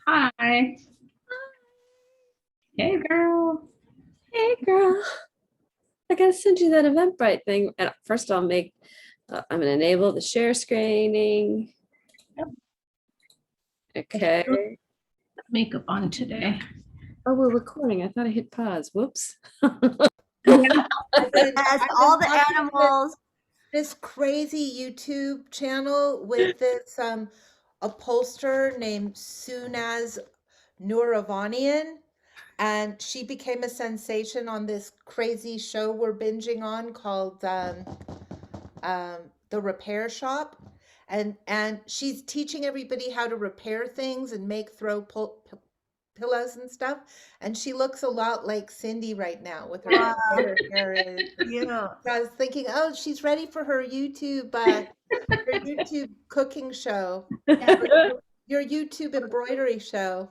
Hi. Hey, girl. Hey girl, I gotta send you that Eventbrite thing. And first I'll make, I'm gonna enable the share screening. Yep. Okay. Makeup on today. Oh, we're recording. I thought I hit pause. Whoops. Yes, all the animals. This crazy YouTube channel with this upholsterer named Sunaz Nuravanian, and she became a sensation on this crazy show we're binging on called The Repair Shop. And she's teaching everybody how to repair things and make pillows and stuff. And she looks a lot like Cindy right now with her Wow. her hair is. Yeah. So I was thinking, oh, she's ready for her YouTube cooking show, your YouTube embroidery show.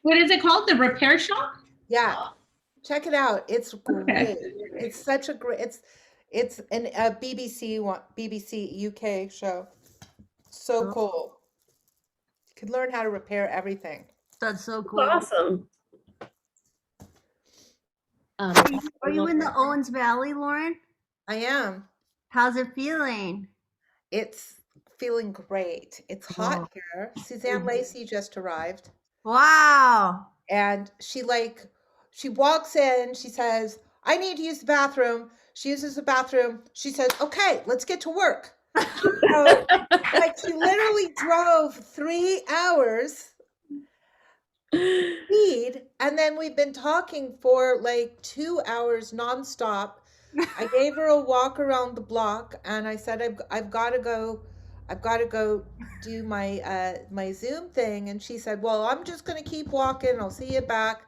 What is it called? The repair shop? Yeah, check it out. It's Okay. great. It's such a great. It's a BBC UK show. So cool. You can learn how to repair everything. That's so cool. Awesome. Are you in the Owens Valley, Lauren? I am. How's it feeling? It's feeling great. It's hot here. Suzanne Lacey just arrived. Wow. And she walks in, she says, I need to use the bathroom. She uses the bathroom. She says, okay, let's get to work. So, like, she literally drove 3 hours speed, and then we've been talking for like 2 hours nonstop. I gave her a walk around the block, and I said, I've got to go do my Zoom thing. And she said, well, I'm just going to keep walking. I'll see you back.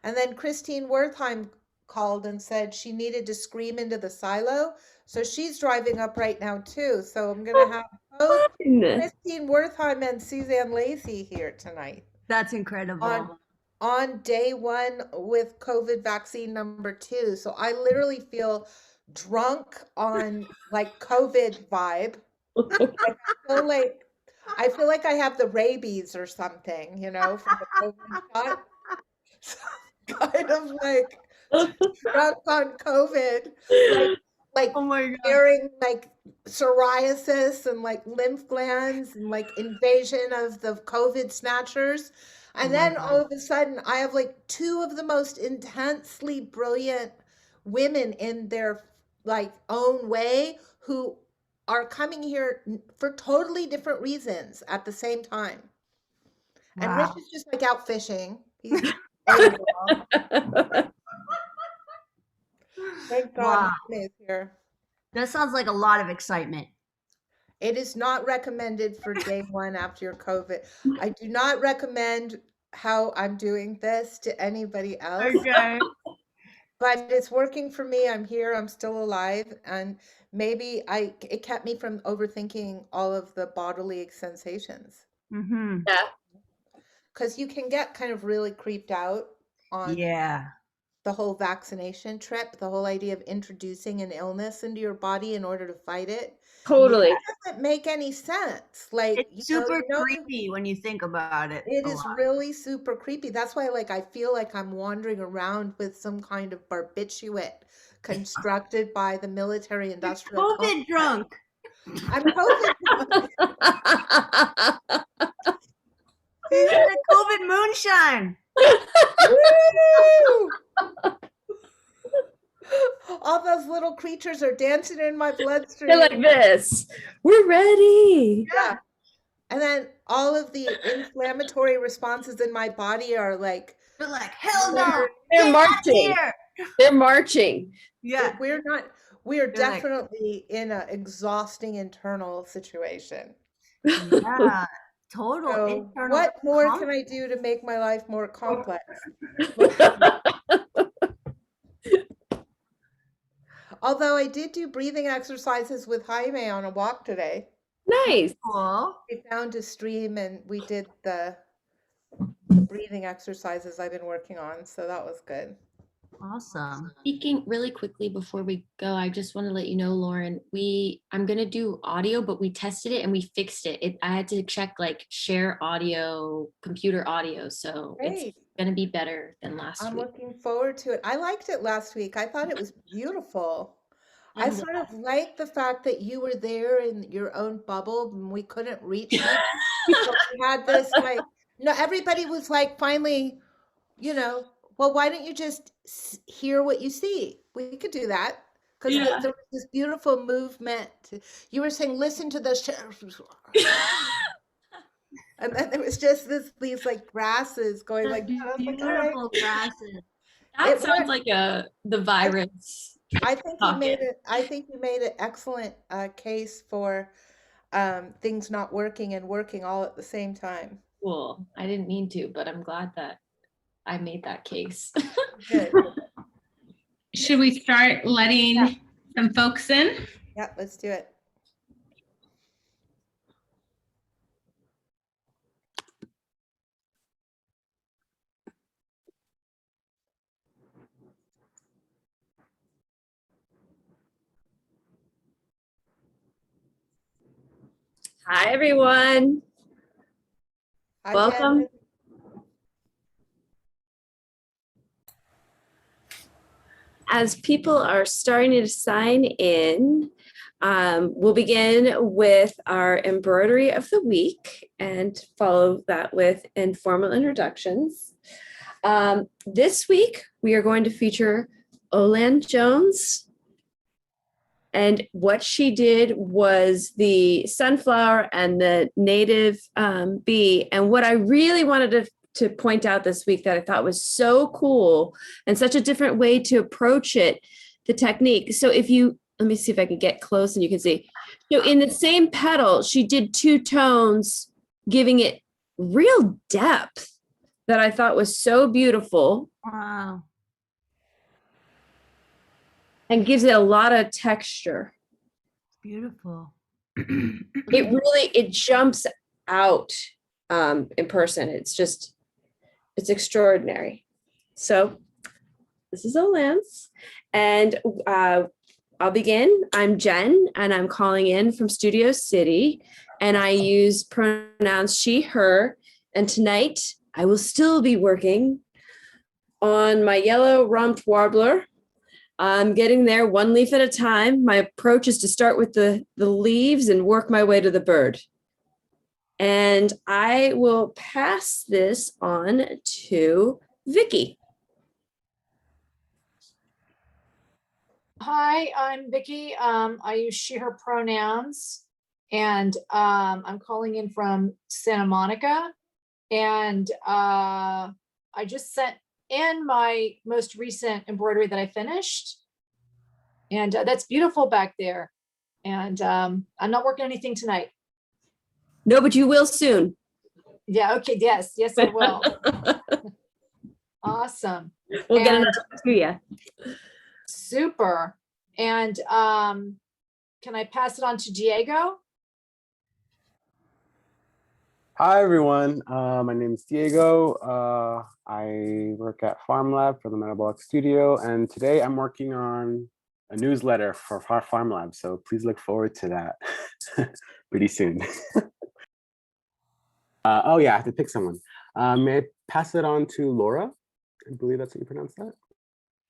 And then Christine Wertheim called and said she needed to scream into the silo. So she's driving up right now too. So I'm going to have both Christine Wertheim and Suzanne Lacey here tonight. That's incredible. On day one with COVID vaccine number 2. So I literally feel drunk on like COVID vibe. I feel like I have the rabies or something, from the COVID shot. So kind of like drunk on COVID, like Oh my God. wearing like psoriasis and like lymph glands and like invasion of the COVID snatchers. And then all of a sudden I have like 2 of the most intensely brilliant women in their like own way who are coming here for totally different reasons at the same time. And Rich is just like out fishing. He's Thank God Hannah is here. That sounds like a lot of excitement. It is not recommended for day one after your COVID. I do not recommend how I'm doing this to anybody else. Okay. But it's working for me. I'm here. I'm still alive. And maybe it kept me from overthinking all of the bodily sensations. Mm-hmm. Yeah. Because you can get kind of really creeped out on the whole vaccination trip, the whole idea of introducing an illness into your body in order to fight it. Totally. It doesn't make any sense. Like, it's super creepy when you think about it. It is really super creepy. That's why, like, I feel like I'm wandering around with some kind of barbiturate constructed by the military industrial COVID drunk. I'm COVID drunk. He's in the COVID moonshine. Woo! All those little creatures are dancing in my bloodstream. They're like this. We're ready. Yeah. And then all of the inflammatory responses in my body are like, they're like, hell no. They're marching. They're marching. Yeah. We are definitely in an exhausting internal situation. Yeah. Total. So what more can I do to make my life more complex? Although I did do breathing exercises with Jaime on a walk today. Nice. Cool. We found a stream and we did the breathing exercises I've been working on. So that was good. Awesome. Speaking really quickly before we go, I just want to let you know, Lauren, I'm gonna do audio, but we tested it and we fixed it. I had to check like share audio, computer audio, so it's Great. gonna be better than last I'm week. looking forward to it. I liked it last week. I thought it was beautiful. I I'm sort of liked the fact that you were there in your own bubble and we couldn't reach you. So we had this like, no, everybody was like, finally, well, why don't you just hear what you see? We could do that because Yeah. there was this beautiful movement. You were saying, listen to the and then there was just these like grasses going like that. I was like, all right. Beautiful grasses. That It sounds worked. like the virus. I think you made Pocket. it. I think you made an excellent case for things not working and working all at the same time. Cool. I didn't mean to, but I'm glad that I made that case. Good. Should we start letting some folks in? Yeah, let's do it. Hi, everyone. Hi, Welcome. Jen. As people are starting to sign in, we'll begin with our embroidery of the week and follow that with informal introductions. This week, we are going to feature Olan Jones. And what she did was the sunflower and the native bee. And what I really wanted to point out this week that I thought was so cool and such a different way to approach it, the technique. So let me see if I can get close and you can see. So in the same petal, she did 2 tones, giving it real depth that I thought was so beautiful. Wow. And gives it a lot of texture. Beautiful. It jumps out in person. It's extraordinary. So this is Olance, and I'll begin. I'm Jen, and I'm calling in from Studio City, and I use pronouns she, her, and tonight I will still be working on my yellow rumped warbler. I'm getting there one leaf at a time. My approach is to start with the leaves and work my way to the bird. And I will pass this on to Vicky. Hi, I'm Vicky. I use she, her pronouns, and I'm calling in from Santa Monica. And I just sent in my most recent embroidery that I finished. And that's beautiful back there. And I'm not working anything tonight. No, but you will soon. Yeah, okay, yes, I will. Awesome. We'll get And- another to you. Super. And can I pass it on to Diego? Hi, everyone. My name is Diego. I work at Farm Lab for the Metabolic Studio, and today I'm working on a newsletter for our Farm Lab, so please look forward to that pretty soon. Oh yeah, I have to pick someone. May I pass it on to Laura? I believe that's what you pronounce that.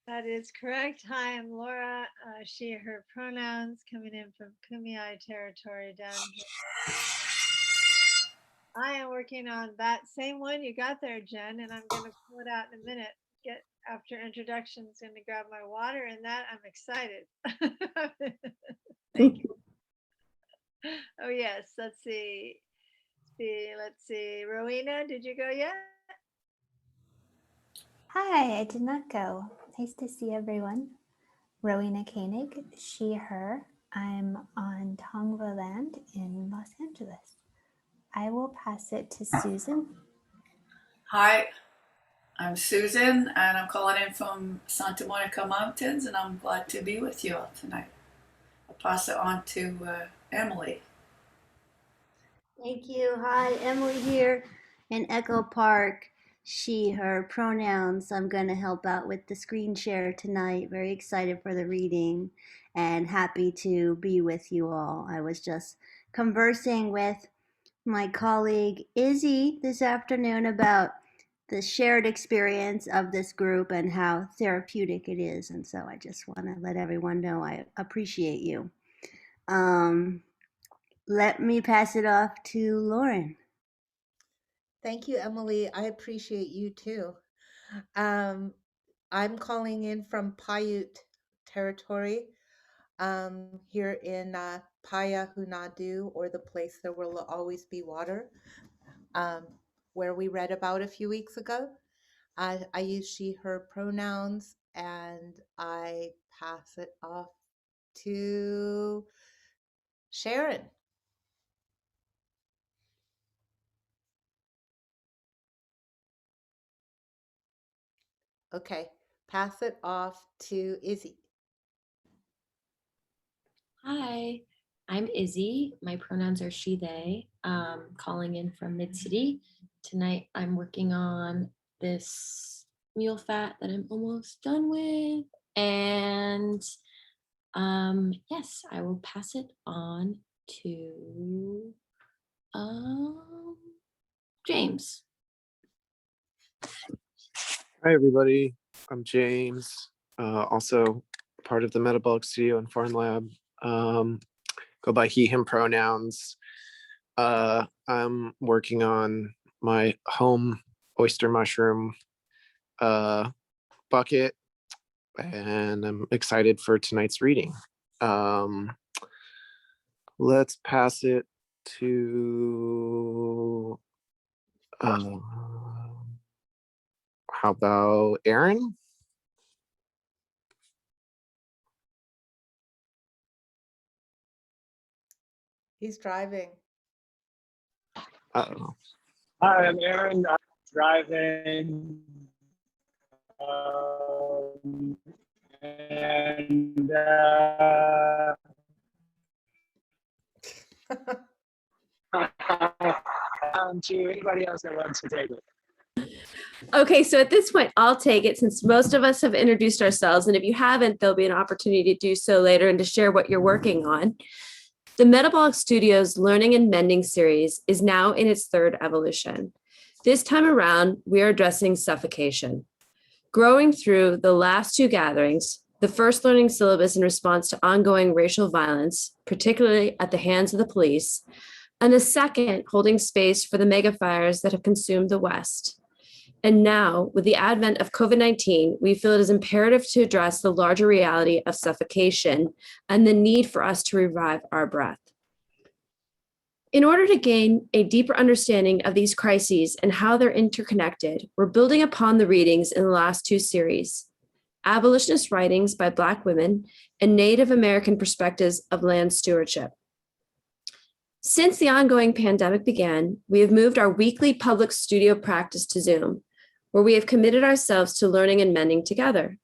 That is correct. Hi, I'm Laura. She, her pronouns, coming in from Kumeyaay territory down here. I am working on that same one you got there, Jen, and I'm going to pull it out in a minute. Get after introductions, going to grab my water and that. I'm excited. Thank you. Oh, yes. Let's see. Let's see. Rowena, did you go yet? Hi, I did not go. Nice to see everyone. Rowena Koenig, she, her. I'm on Tongva land in Los Angeles. I will pass it to Susan. Hi, I'm Susan, and I'm calling in from Santa Monica Mountains, and I'm glad to be with you all tonight. I'll pass it on to Emily. Thank you. Hi, Emily here in Echo Park. she, her pronouns. I'm going to help out with the screen share tonight. Very excited for the reading and happy to be with you all. I was just conversing with my colleague Izzy this afternoon about the shared experience of this group and how therapeutic it is. And so I just want to let everyone know I appreciate you. Let me pass it off to Lauren. Thank you, Emily. I appreciate you too. I'm calling in from Paiute territory, here in Paya Hunadu, or the place there will always be water, where we read about a few weeks ago. I use she, her pronouns, and I pass it off to Sharon. Okay, pass it off to Izzy. Hi, I'm Izzy. My pronouns are she, they. Calling in from Mid-City. Tonight I'm working on this mule fat that I'm almost done with. And yes, I will pass it on to James. Hi, everybody. I'm James, also part of the Metabolic Studio and Farm Lab. Go by he, him pronouns. I'm working on my home oyster mushroom bucket, and I'm excited for tonight's reading. Let's pass it to how about Aaron? He's driving. Uh-oh. Hi, I'm Aaron. I'm driving. And to anybody else that wants to take it. Okay, so at this point, I'll take it since most of us have introduced ourselves. And if you haven't, there'll be an opportunity to do so later and to share what you're working on. The Metabolic Studio's Learning and Mending series is now in its third evolution. This time around, we are addressing suffocation. Growing through the last two gatherings, the first learning syllabus in response to ongoing racial violence, particularly at the hands of the police, and the second holding space for the megafires that have consumed the West. And now, with the advent of COVID-19, we feel it is imperative to address the larger reality of suffocation and the need for us to revive our breath. In order to gain a deeper understanding of these crises and how they're interconnected, we're building upon the readings in the last two series, Abolitionist Writings by Black Women and Native American Perspectives of Land Stewardship. Since the ongoing pandemic began, we have moved our weekly public studio practice to Zoom, where we have committed ourselves to learning and mending together.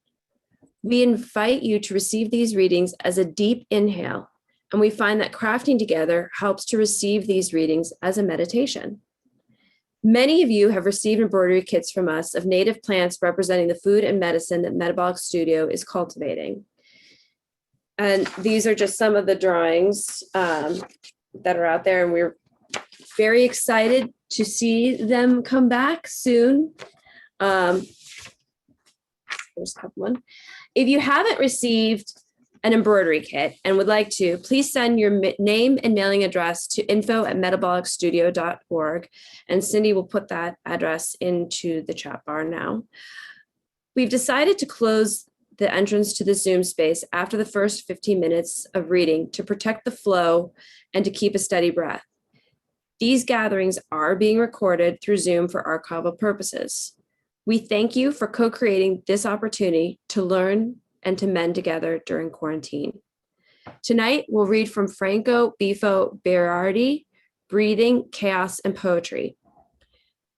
We invite you to receive these readings as a deep inhale, and we find that crafting together helps to receive these readings as a meditation. Many of you have received embroidery kits from us of native plants representing the food and medicine that Metabolic Studio is cultivating. And these are just some of the drawings that are out there, and we're very excited to see them come back soon. There's a couple one. If you haven't received an embroidery kit and would like to, please send your name and mailing address to info@metabolicstudio.org, and Cindy will put that address into the chat bar now. We've decided to close the entrance to the Zoom space after the first 15 minutes of reading to protect the flow and to keep a steady breath. These gatherings are being recorded through Zoom for archival purposes. We thank you for co-creating this opportunity to learn and to mend together during quarantine. Tonight, we'll read from Franco Bifo Berardi, Breathing, Chaos, and Poetry.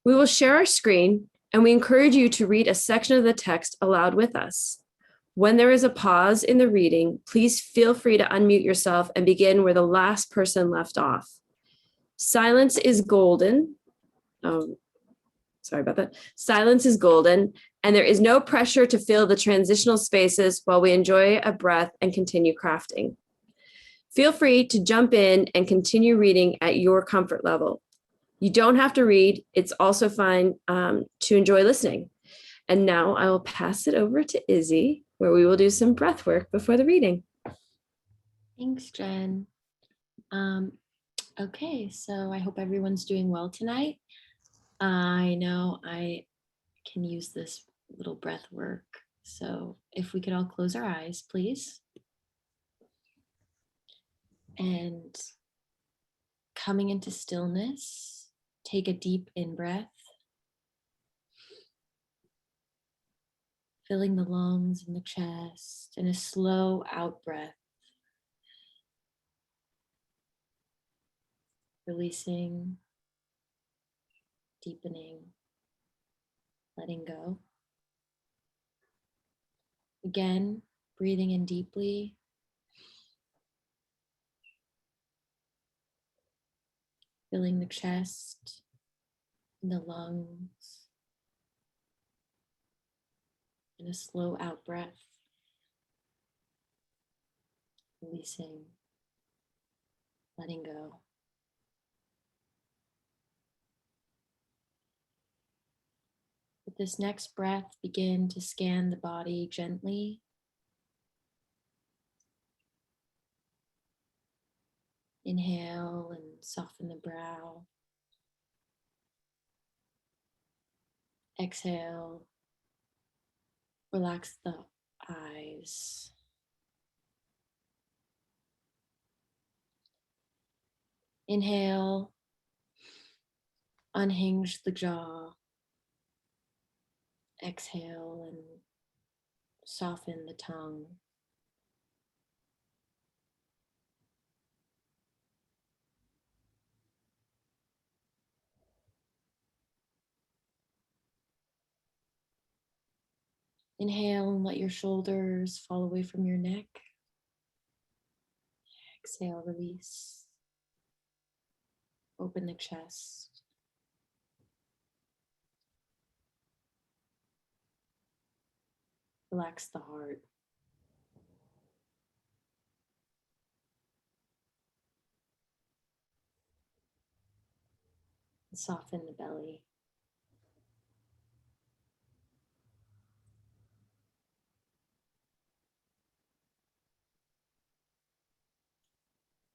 We will share our screen, and we encourage you to read a section of the text aloud with us. When there is a pause in the reading, please feel free to unmute yourself and begin where the last person left off. Silence is golden. sorry about that. Silence is golden, and there is no pressure to fill the transitional spaces while we enjoy a breath and continue crafting. Feel free to jump in and continue reading at your comfort level. You don't have to read. It's also fine to enjoy listening. And now I will pass it over to Izzy, where we will do some breath work before the reading. Thanks, Jen. Okay, so I hope everyone's doing well tonight. I know I can use this little breath work. So if we could all close our eyes, please. And coming into stillness, take a deep in-breath, filling the lungs and the chest, and a slow out-breath, releasing, deepening, letting go. Again, breathing in deeply. Filling the chest, and the lungs, and a slow out breath, releasing, letting go. With this next breath, begin to scan the body gently. Inhale and soften the brow. Exhale, relax the eyes. Inhale, unhinge the jaw. Exhale and soften the tongue. Inhale and let your shoulders fall away from your neck. Exhale, release. Open the chest. Relax the heart. Soften the belly.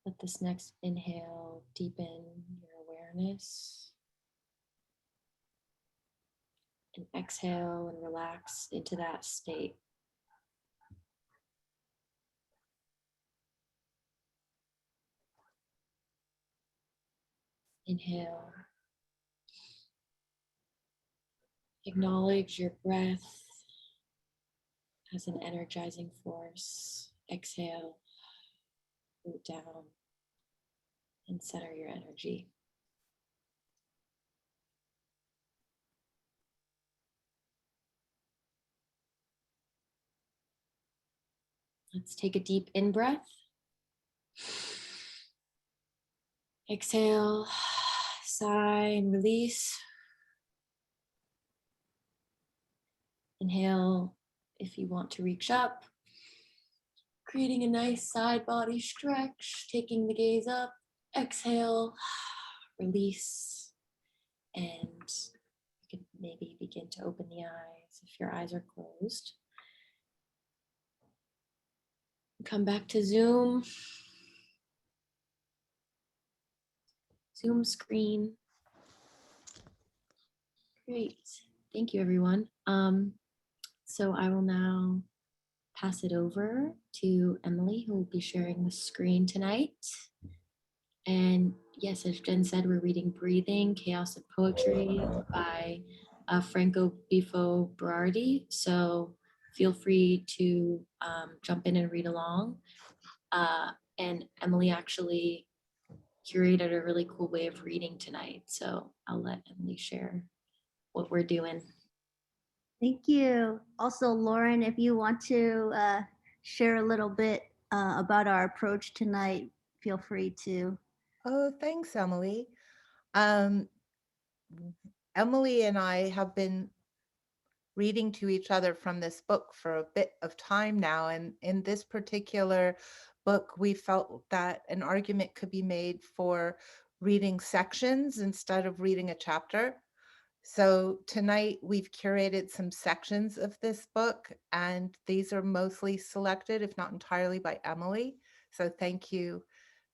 Let this next inhale deepen your awareness. And exhale and relax into that state. Inhale. Acknowledge your breath as an energizing force. Exhale, root down, and center your energy. Let's take a deep in-breath. Exhale, sigh and release. Inhale if you want to reach up, creating a nice side body stretch, taking the gaze up. Exhale, release, and you can maybe begin to open the eyes if your eyes are closed. Come back to Zoom. Zoom screen. Great. Thank you, everyone. So I will now pass it over to Emily, who will be sharing the screen tonight. And yes, as Jen said, we're reading Breathing, Chaos of Poetry by Franco Bifo Berardi. So feel free to jump in and read along. And Emily actually curated a really cool way of reading tonight. So I'll let Emily share what we're doing. Thank you. Also, Lauren, if you want to share a little bit about our approach tonight, feel free to. Oh, thanks, Emily. Um, Emily and I have been reading to each other from this book for a bit of time now. And in this particular book, we felt that an argument could be made for reading sections instead of reading a chapter. So tonight we've curated some sections of this book, and these are mostly selected, if not entirely, by Emily. So thank you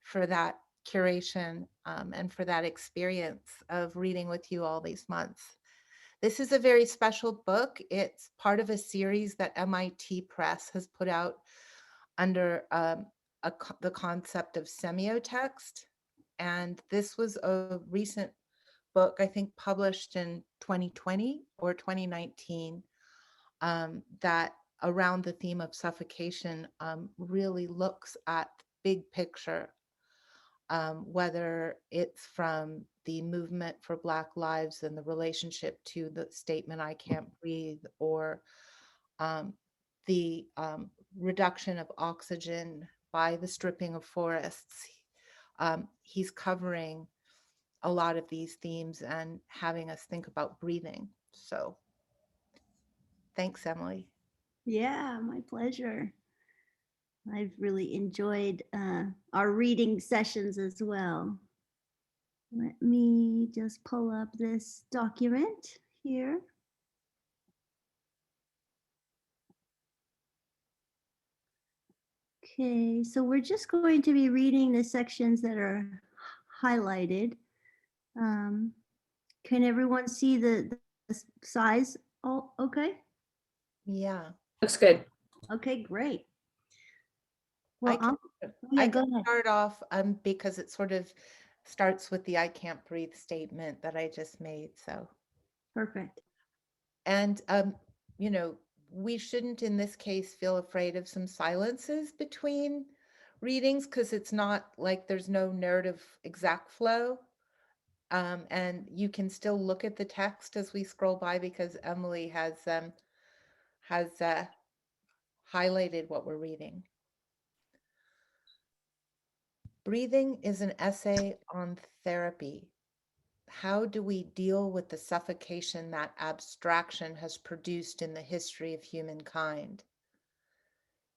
for that curation and for that experience of reading with you all these months. This is a very special book. It's part of a series that MIT Press has put out under the concept of semiotext. And this was a recent book, I think published in 2020 or 2019, that around the theme of suffocation really looks at the big picture, whether it's from the movement for Black lives and the relationship to the statement, I can't breathe, or the reduction of oxygen by the stripping of forests. He's covering a lot of these themes and having us think about breathing. So thanks, Emily. Yeah, my pleasure. I've really enjoyed our reading sessions as well. Let me just pull up this document here. Okay, so we're just going to be reading the sections that are highlighted. Can everyone see the size? Oh, okay. Yeah. Looks good. Okay, great. I Well, can, go ahead. start off because it sort of starts with the I can't breathe statement that I just made. So Perfect. And, you know, we shouldn't in this case feel afraid of some silences between readings because it's not like there's no narrative exact flow. And you can still look at the text as we scroll by because Emily has highlighted what we're reading. Breathing is an essay on therapy. How do we deal with the suffocation that abstraction has produced in the history of humankind?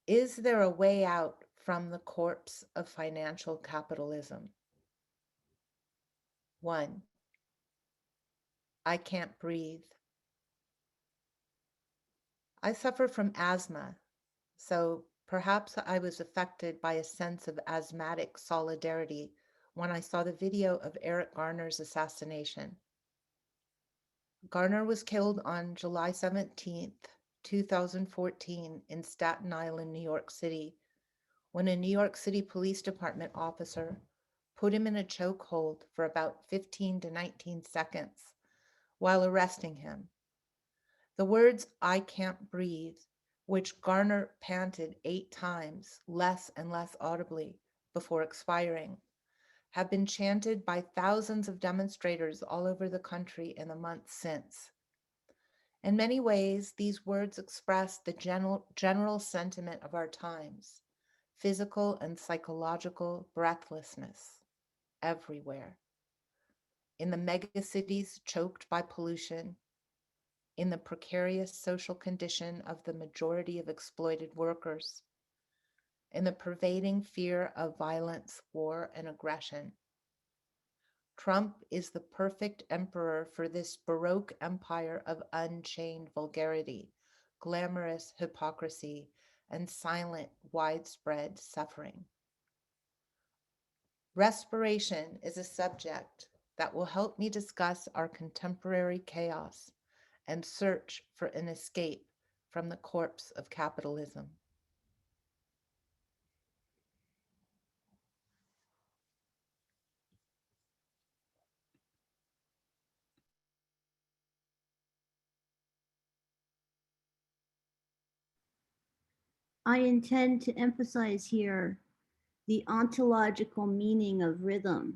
Is there a way out from the corpse of financial capitalism? 1. I can't breathe. I suffer from asthma, so perhaps I was affected by a sense of asthmatic solidarity when I saw the video of Eric Garner's assassination. Garner was killed on July 17th, 2014 in Staten Island, New York City, when a New York City Police Department officer put him in a chokehold for about 15 to 19 seconds while arresting him. The words, I can't breathe, which Garner panted 8 times, less and less audibly, before expiring, have been chanted by thousands of demonstrators all over the country in the months since. In many ways, these words express the general sentiment of our times: physical and psychological breathlessness everywhere. In the megacities choked by pollution, in the precarious social condition of the majority of exploited workers, in the pervading fear of violence, war, and aggression. Trump is the perfect emperor for this Baroque empire of unchained vulgarity, glamorous hypocrisy, and silent, widespread suffering. Respiration is a subject that will help me discuss our contemporary chaos and search for an escape from the corpse of capitalism. I intend to emphasize here the ontological meaning of rhythm.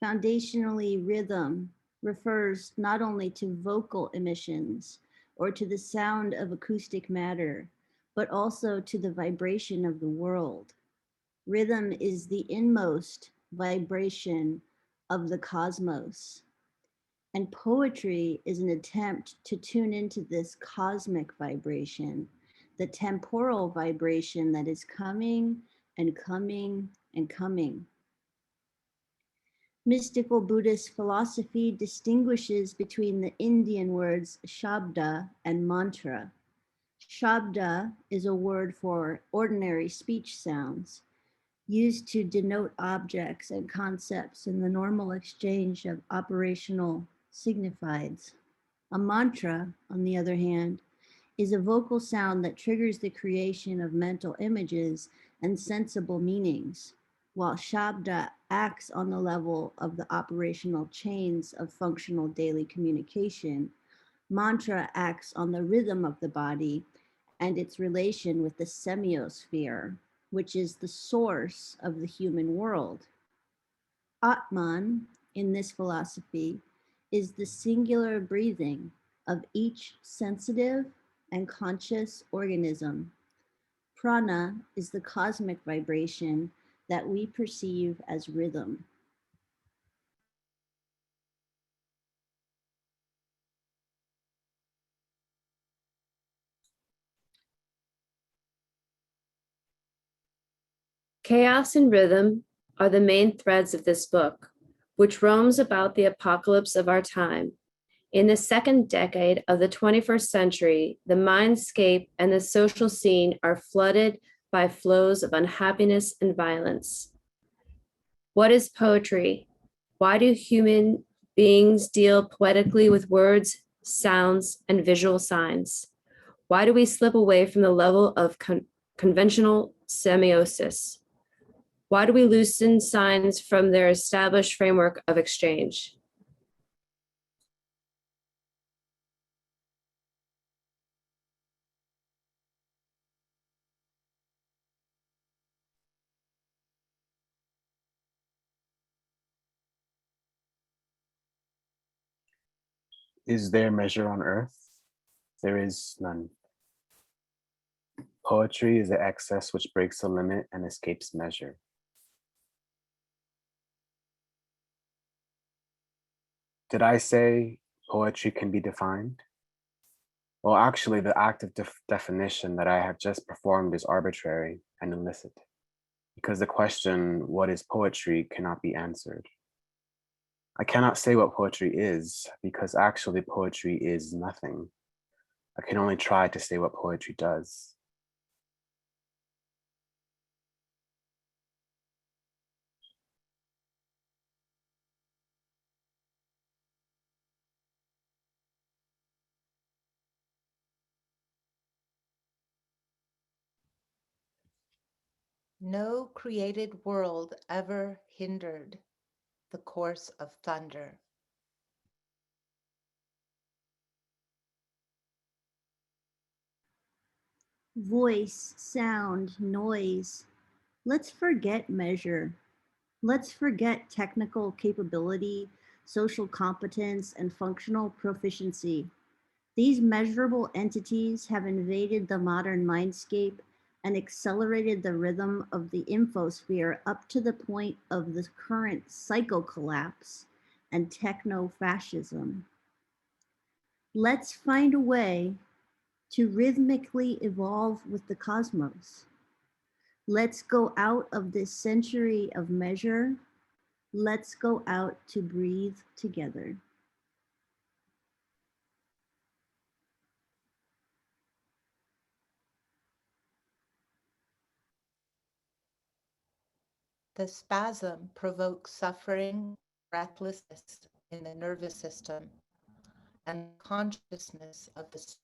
Foundationally, rhythm refers not only to vocal emissions or to the sound of acoustic matter, but also to the vibration of the world. Rhythm is the inmost vibration of the cosmos. And poetry is an attempt to tune into this cosmic vibration, the temporal vibration that is coming and coming and coming. Mystical Buddhist philosophy distinguishes between the Indian words shabda and mantra. Shabda is a word for ordinary speech sounds, used to denote objects and concepts in the normal exchange of operational signifieds. A mantra, on the other hand, is a vocal sound that triggers the creation of mental images and sensible meanings, while Shabda acts on the level of the operational chains of functional daily communication. Mantra acts on the rhythm of the body and its relation with the semiosphere, which is the source of the human world. Atman, in this philosophy, is the singular breathing of each sensitive and conscious organism. Prana is the cosmic vibration that we perceive as rhythm. Chaos and rhythm are the main threads of this book, which roams about the apocalypse of our time. In the second decade of the 21st century, the mindscape and the social scene are flooded by flows of unhappiness and violence. What is poetry? Why do human beings deal poetically with words, sounds, and visual signs? Why do we slip away from the level of conventional semiosis? Why do we loosen signs from their established framework of exchange? Is there measure on earth? There is none. Poetry is the excess which breaks the limit and escapes measure. Did I say poetry can be defined? Well, actually, the act of definition that I have just performed is arbitrary and illicit, because the question, what is poetry, cannot be answered. I cannot say what poetry is, because actually poetry is nothing. I can only try to say what poetry does. No created world ever hindered the course of thunder. Voice, sound, noise. Let's forget measure. Let's forget technical capability, social competence, and functional proficiency. These measurable entities have invaded the modern mindscape and accelerated the rhythm of the infosphere up to the point of the current psycho-collapse and techno-fascism. Let's find a way to rhythmically evolve with the cosmos. Let's go out of this century of measure. Let's go out to breathe together. The spasm provokes suffering, breathlessness in the nervous system, and consciousness of the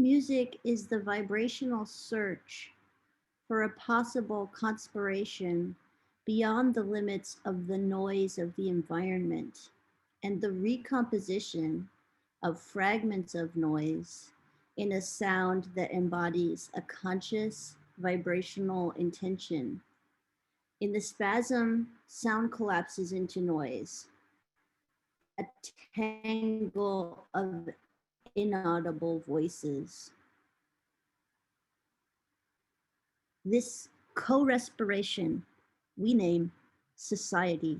music is the vibrational search for a possible conspiration beyond the limits of the noise of the environment and the recomposition of fragments of noise in a sound that embodies a conscious vibrational intention. In the spasm, sound collapses into noise, a tangle of inaudible voices. This co-respiration we name society.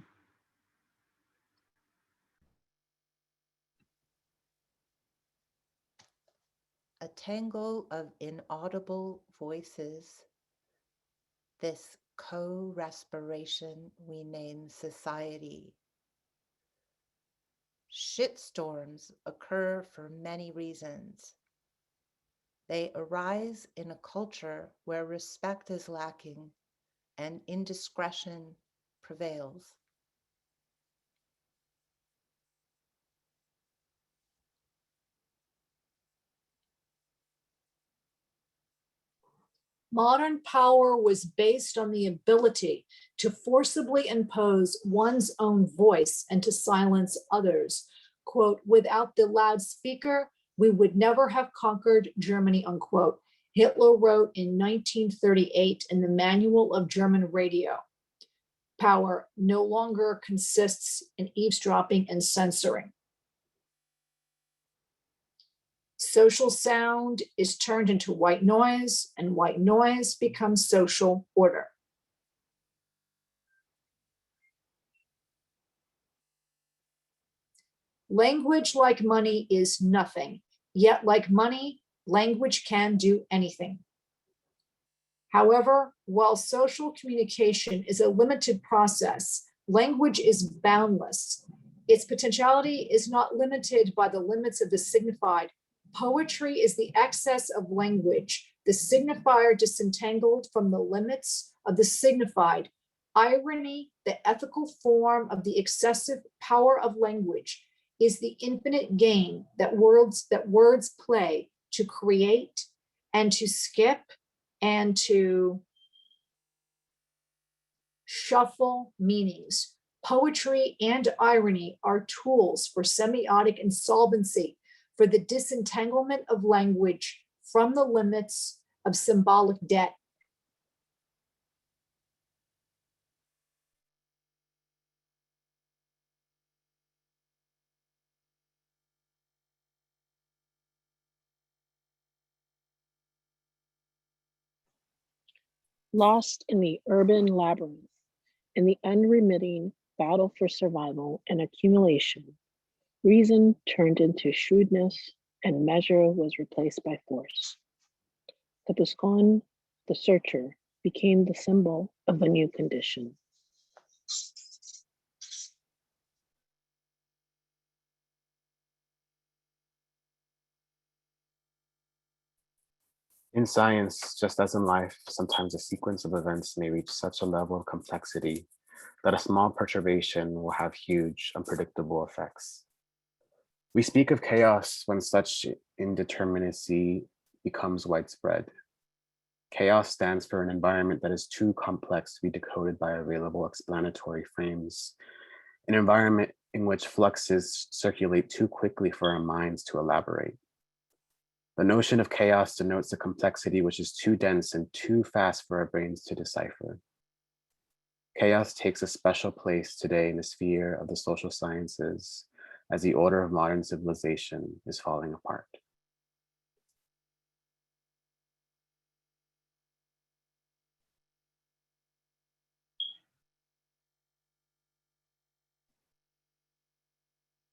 A tangle of inaudible voices. This co-respiration we name society. Shitstorms occur for many reasons. They arise in a culture where respect is lacking and indiscretion prevails. Modern power was based on the ability to forcibly impose one's own voice and to silence others. Quote, without the loudspeaker, we would never have conquered Germany, unquote. Hitler wrote in 1938 in the Manual of German Radio. Power no longer consists in eavesdropping and censoring. Social sound is turned into white noise, and white noise becomes social order. Language, like money, is nothing. Yet, like money, language can do anything. However, while social communication is a limited process, language is boundless. Its potentiality is not limited by the limits of the signified. Poetry is the excess of language, the signifier disentangled from the limits of the signified. Irony, the ethical form of the excessive power of language, is the infinite game that words play to create and to skip and to shuffle meanings. Poetry and irony are tools for semiotic insolvency, for the disentanglement of language from the limits of symbolic debt. Lost in the urban labyrinth, in the unremitting battle for survival and accumulation, reason turned into shrewdness and measure was replaced by force. The Buscón, the searcher, became the symbol of a new condition. In science, just as in life, sometimes a sequence of events may reach such a level of complexity that a small perturbation will have huge, unpredictable effects. We speak of chaos when such indeterminacy becomes widespread. Chaos stands for an environment that is too complex to be decoded by available explanatory frames, an environment in which fluxes circulate too quickly for our minds to elaborate. The notion of chaos denotes a complexity which is too dense and too fast for our brains to decipher. Chaos takes a special place today in the sphere of the social sciences as the order of modern civilization is falling apart.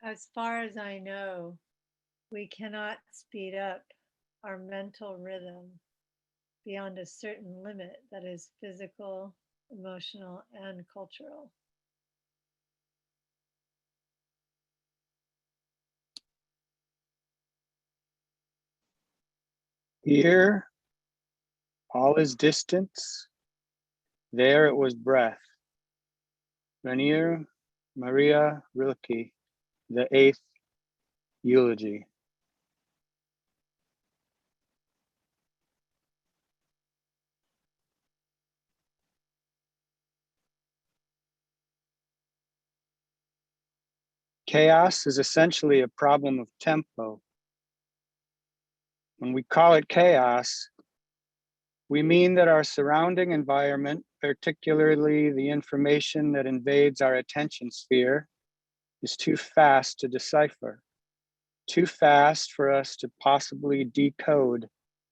As far as I know, we cannot speed up our mental rhythm beyond a certain limit that is physical, emotional, and cultural. Here, all is distance. There it was breath. Rainier Maria Rilke, the eighth eulogy. Chaos is essentially a problem of tempo. When we call it chaos, we mean that our surrounding environment, particularly the information that invades our attention sphere, is too fast to decipher, too fast for us to possibly decode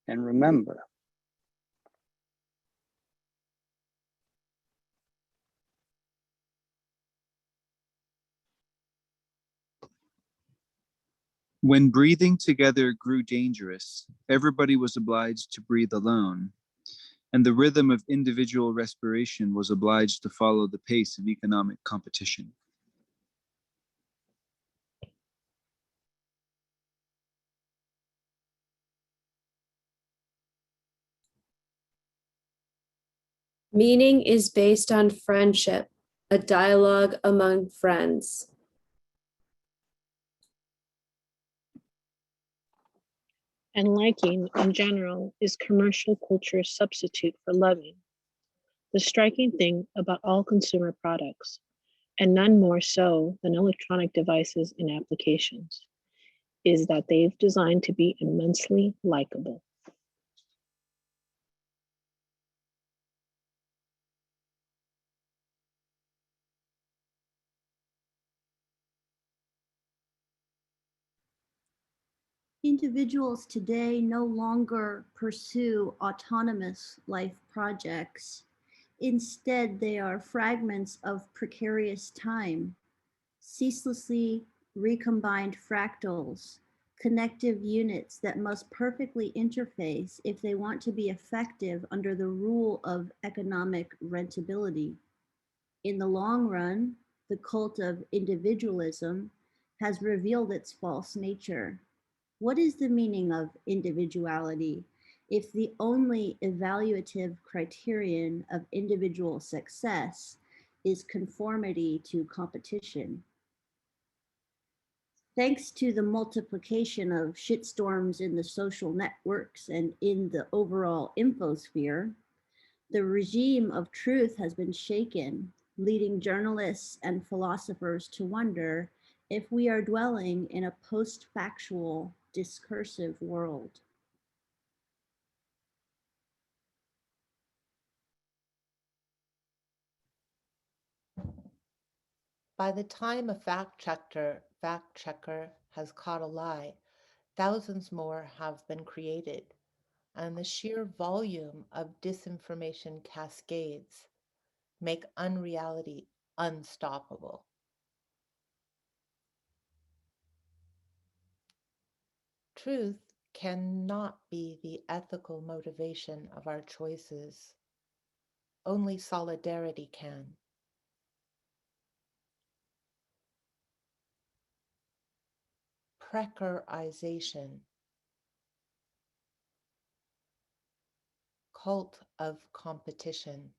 and remember. When breathing together grew dangerous, everybody was obliged to breathe alone, and the rhythm of individual respiration was obliged to follow the pace of economic competition. Meaning is based on friendship, a dialogue among friends. And liking, in general, is commercial culture's substitute for loving. The striking thing about all consumer products, and none more so than electronic devices and applications, is that they've designed to be immensely likable. Individuals today no longer pursue autonomous life projects. Instead, they are fragments of precarious time, ceaselessly recombined fractals, connective units that must perfectly interface if they want to be effective under the rule of economic rentability. In the long run, the cult of individualism has revealed its false nature. What is the meaning of individuality if the only evaluative criterion of individual success is conformity to competition? Thanks to the multiplication of shitstorms in the social networks and in the overall infosphere, the regime of truth has been shaken, leading journalists and philosophers to wonder if we are dwelling in a post-factual, discursive world. By the time a fact checker has caught a lie, thousands more have been created, and the sheer volume of disinformation cascades make unreality unstoppable. Truth cannot be the ethical motivation of our choices. Only solidarity can. Precarization, cult of competition.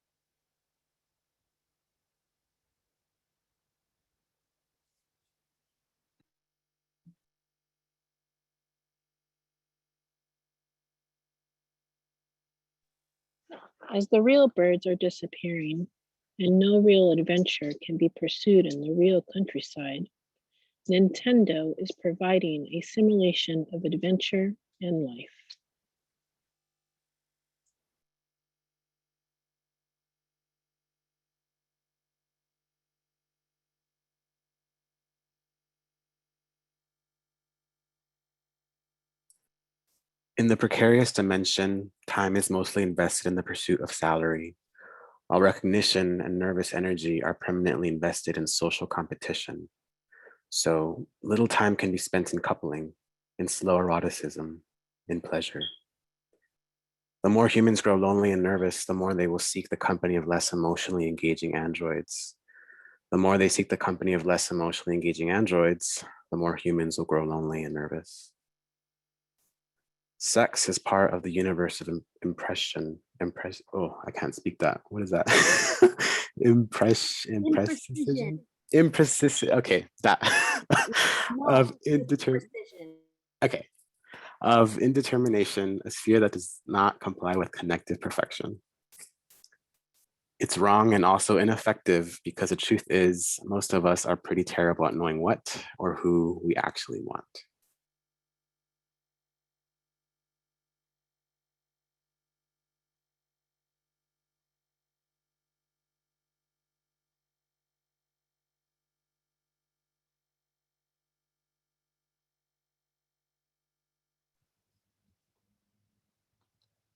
As the real birds are disappearing, and no real adventure can be pursued in the real countryside, Nintendo is providing a simulation of adventure and life. In the precarious dimension, time is mostly invested in the pursuit of salary, while recognition and nervous energy are permanently invested in social competition. So little time can be spent in coupling, in slow eroticism, in pleasure. The more humans grow lonely and nervous, the more they will seek the company of less emotionally engaging androids. The more they seek the company of less emotionally engaging androids, the more humans will grow lonely and nervous. Sex is part of the universe of I can't speak that. What is that? Imprecision? Imprecision, okay, that. Of indetermination, a sphere that does not comply with connective perfection. It's wrong and also ineffective because the truth is most of us are pretty terrible at knowing what or who we actually want.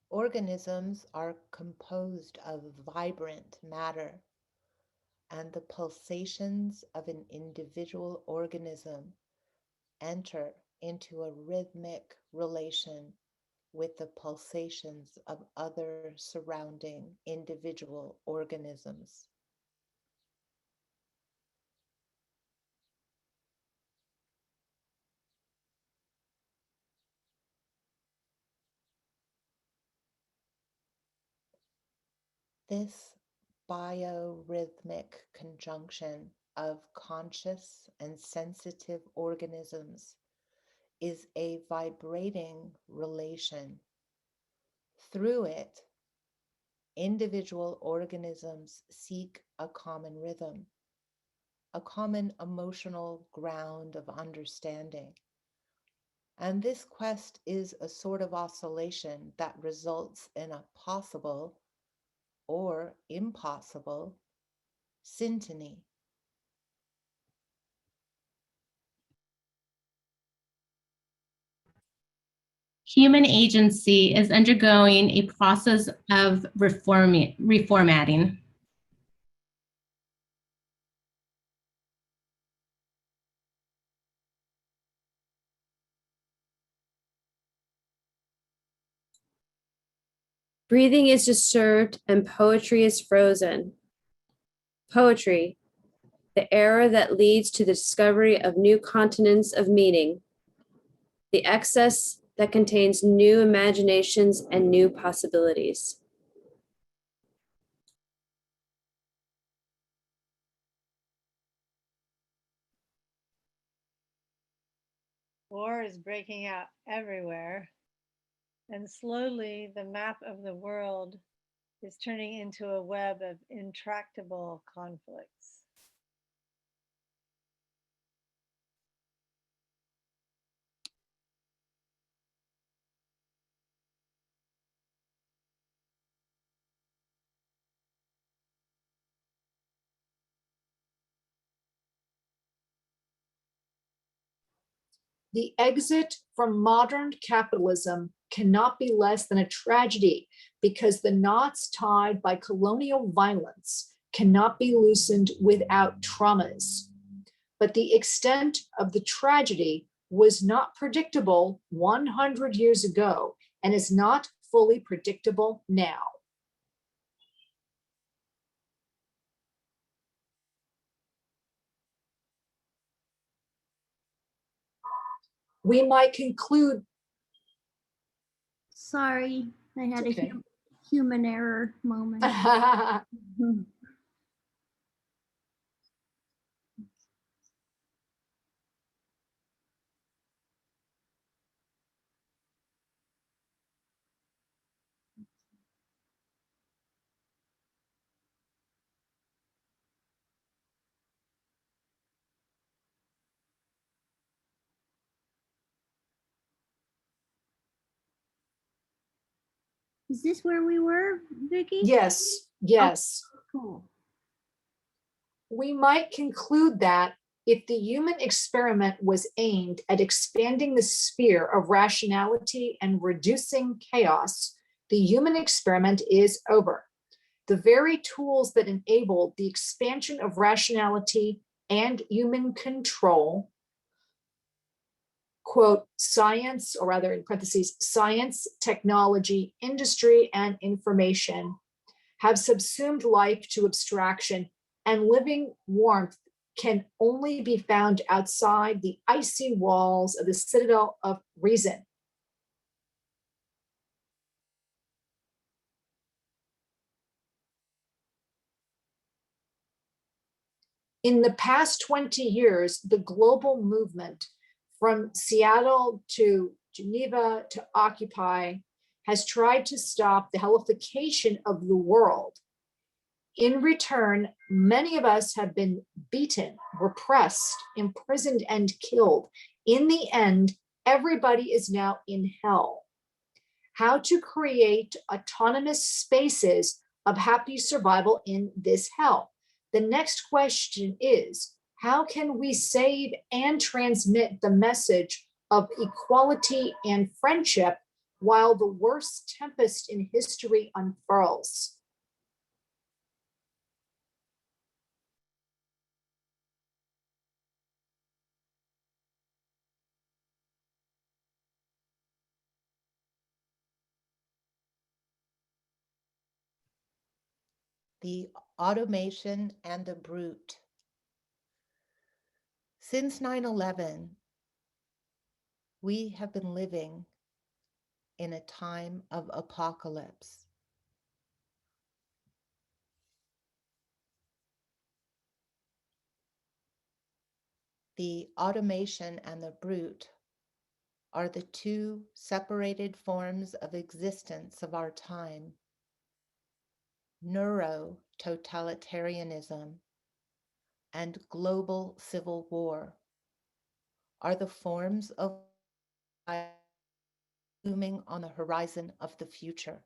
Organisms are composed of vibrant matter, and the pulsations of an individual organism enter into a rhythmic relation with the pulsations of other surrounding individual organisms. This biorhythmic conjunction of conscious and sensitive organisms is a vibrating relation. Through it, individual organisms seek a common rhythm, a common emotional ground of understanding. And this quest is a sort of oscillation that results in a possible or impossible syntony. Human agency is undergoing a process of reformatting. Breathing is disturbed and poetry is frozen. Poetry, the era that leads to the discovery of new continents of meaning, the excess that contains new imaginations and new possibilities. War is breaking out everywhere, and slowly the map of the world is turning into a web of intractable conflicts. The exit from modern capitalism cannot be less than a tragedy because the knots tied by colonial violence cannot be loosened without traumas. But the extent of the tragedy was not predictable 100 years ago and is not fully predictable now. We might conclude. Sorry, I had It's okay. a human error moment. Is this where we were, Vicky? Yes, yes. Oh, cool. We might conclude that if the human experiment was aimed at expanding the sphere of rationality and reducing chaos, the human experiment is over. The very tools that enabled the expansion of rationality and human control, quote, science, or rather in parentheses, science, technology, industry, and information, have subsumed life to abstraction, and living warmth can only be found outside the icy walls of the citadel of reason. In the past 20 years, the global movement from Seattle to Geneva to Occupy has tried to stop the hellification of the world. In return, many of us have been beaten, repressed, imprisoned, and killed. In the end, everybody is now in hell. How to create autonomous spaces of happy survival in this hell? The next question is, how can we save and transmit the message of equality and friendship while the worst tempest in history unfurls? The automation and the brute. Since 9/11, we have been living in a time of apocalypse. The automation and the brute are the two separated forms of existence of our time. Neuro-totalitarianism and global civil war are the forms of looming on the horizon of the future.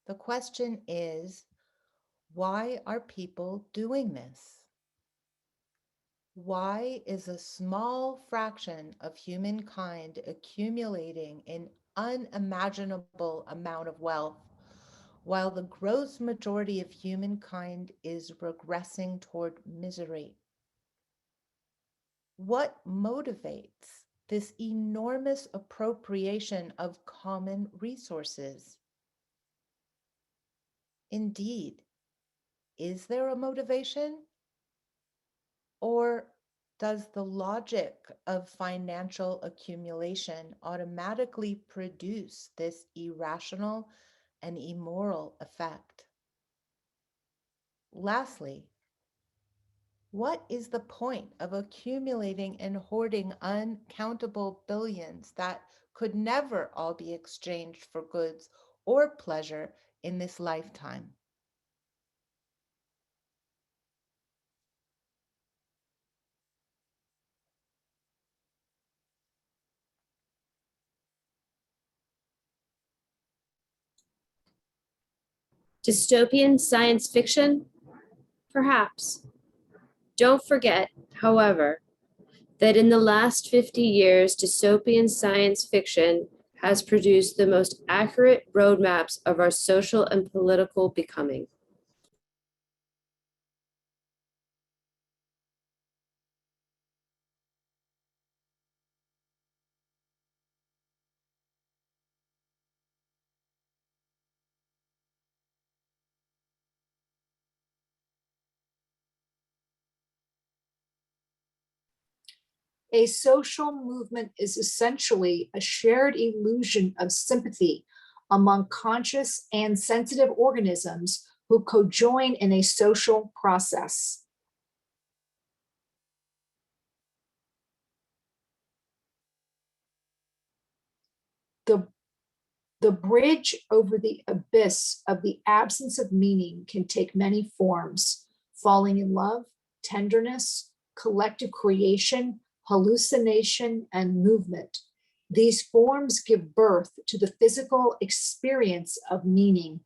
The question is, why are people doing this? Why is a small fraction of humankind accumulating an unimaginable amount of wealth, while the gross majority of humankind is regressing toward misery? What motivates this enormous appropriation of common resources? Indeed, is there a motivation? Or does the logic of financial accumulation automatically produce this irrational and immoral effect? Lastly, what is the point of accumulating and hoarding uncountable billions that could never all be exchanged for goods or pleasure in this lifetime? Dystopian science fiction? Perhaps. Don't forget, however, that in the last 50 years, dystopian science fiction has produced the most accurate roadmaps of our social and political becoming. A social movement is essentially a shared illusion of sympathy among conscious and sensitive organisms who co-join in a social process. The bridge over the abyss of the absence of meaning can take many forms: falling in love, tenderness, collective creation, hallucination, and movement. These forms give birth to the physical experience of meaning.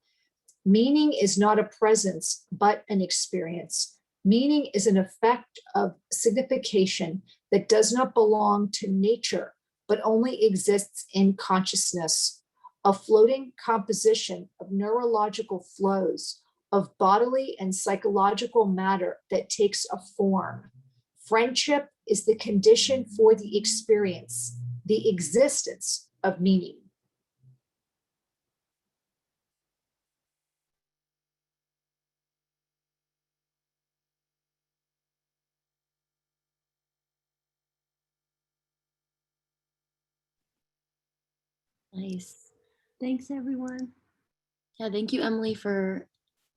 Meaning is not a presence, but an experience. Meaning is an effect of signification that does not belong to nature, but only exists in consciousness. A floating composition of neurological flows, of bodily and psychological matter that takes a form. Friendship is the condition for the experience, the existence of meaning. Nice. Thanks, everyone. Yeah, thank you, Emily, for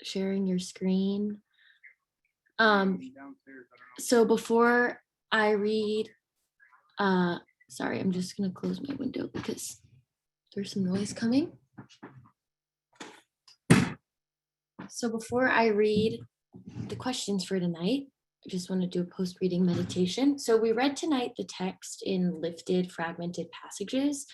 sharing your screen. So before I read, sorry, I'm just gonna close my window because There's some noise coming. So before I read the questions for tonight, I just want to do a post-reading meditation. So we read tonight the text in lifted, fragmented passages,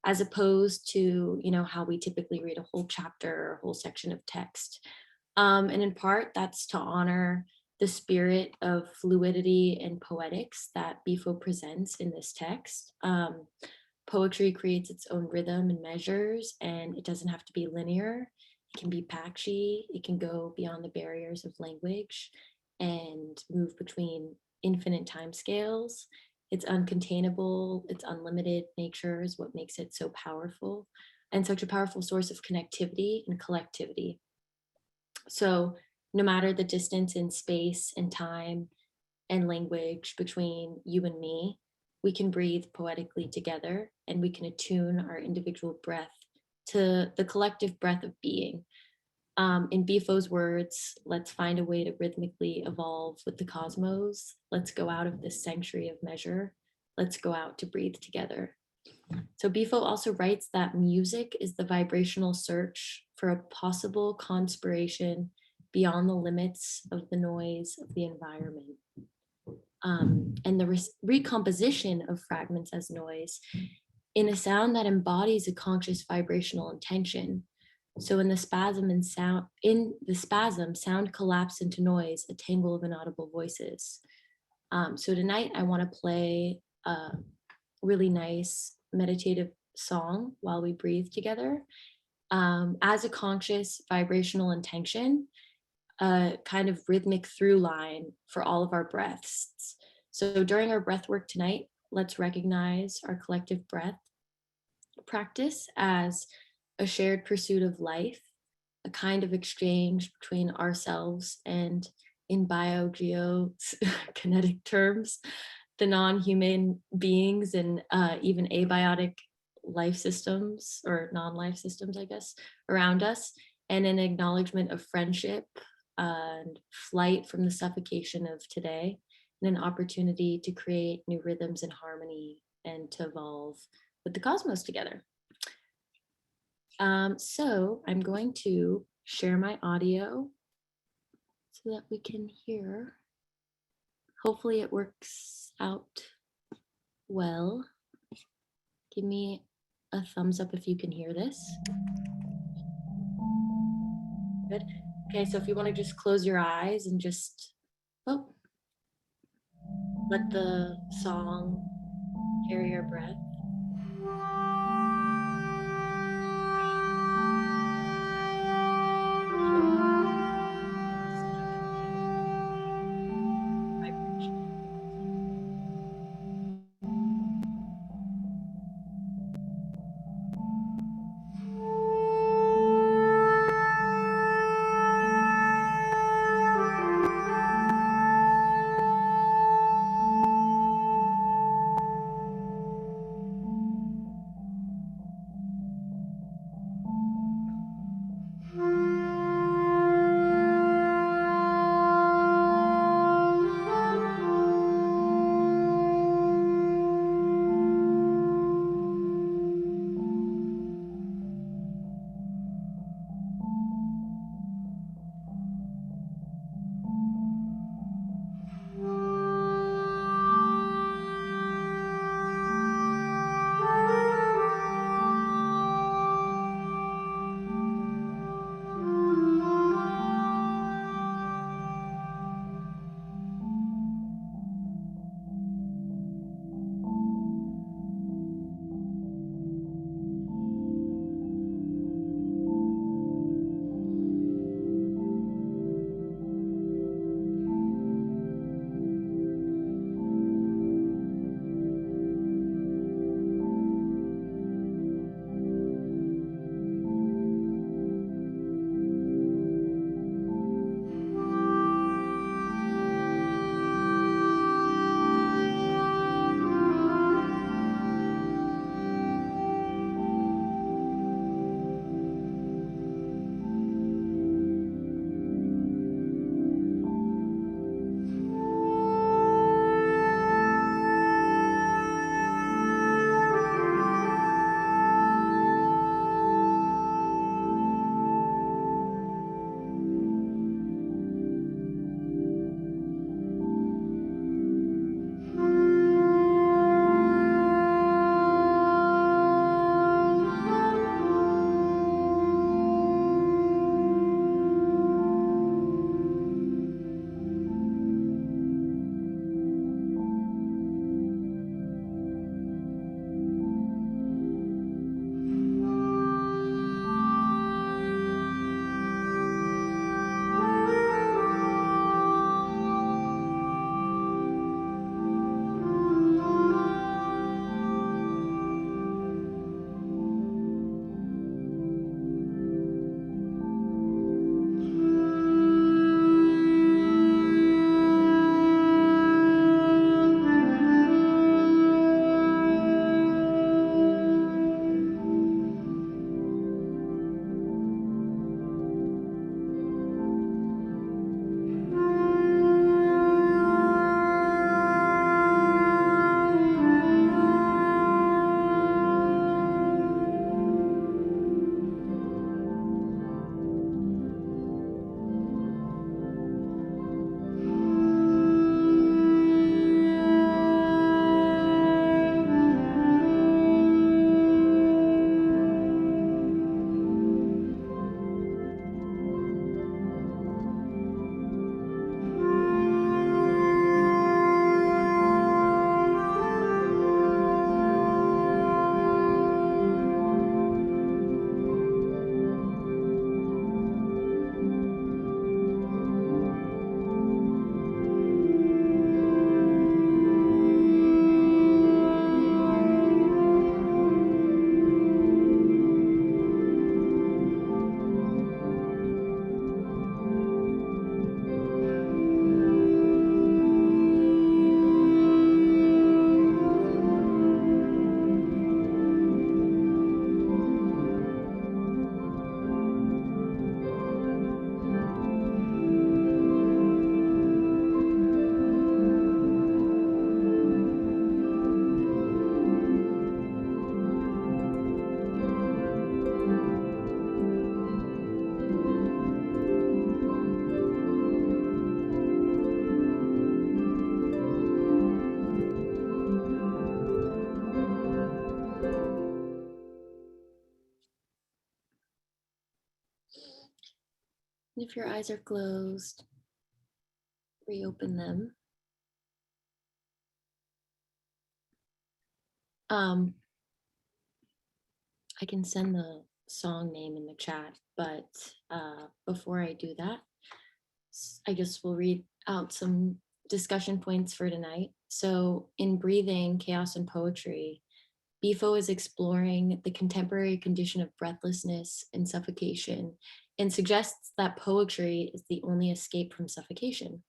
as opposed to, how we typically read a whole chapter or a whole section of text. And in part, that's to honor the spirit of fluidity and poetics that Bifo presents in this text. Poetry creates its own rhythm and measures, and it doesn't have to be linear. It can be patchy. It can go beyond the barriers of language and move between infinite timescales. It's uncontainable. Its unlimited nature is what makes it so powerful and such a powerful source of connectivity and collectivity. So no matter the distance in space and time and language between you and me, we can breathe poetically together, and we can attune our individual breath to the collective breath of being. In Bifo's words, let's find a way to rhythmically evolve with the cosmos. Let's go out of this sanctuary of measure. Let's go out to breathe together. So Bifo also writes that music is the vibrational search for a possible conspiration beyond the limits of the noise of the environment. And the recomposition of fragments as noise in a sound that embodies a conscious vibrational intention. So in the spasm, sound collapsed into noise, a tangle of inaudible voices. So tonight I want to play a really nice meditative song while we breathe together, as a conscious vibrational intention, a kind of rhythmic through line for all of our breaths. So during our breath work tonight, let's recognize our collective breath practice as a shared pursuit of life, a kind of exchange between ourselves and, in biogeokinetic terms, the non-human beings and even abiotic life systems or non-life systems, I guess, around us, and an acknowledgement of friendship and flight from the suffocation of today, and an opportunity to create new rhythms and harmony and to evolve with the cosmos together. So I'm going to share my audio so that we can hear. Hopefully it works out well. Give me a thumbs up if you can hear this. Good. Okay, so if you want to just close your eyes and just let the song carry your breath. If your eyes are closed, reopen them. I can send the song name in the chat, but before I do that, I just will read out some discussion points for tonight. So in Breathing, Chaos, and Poetry, Bifo is exploring the contemporary condition of breathlessness and suffocation and suggests that poetry is the only escape from suffocation.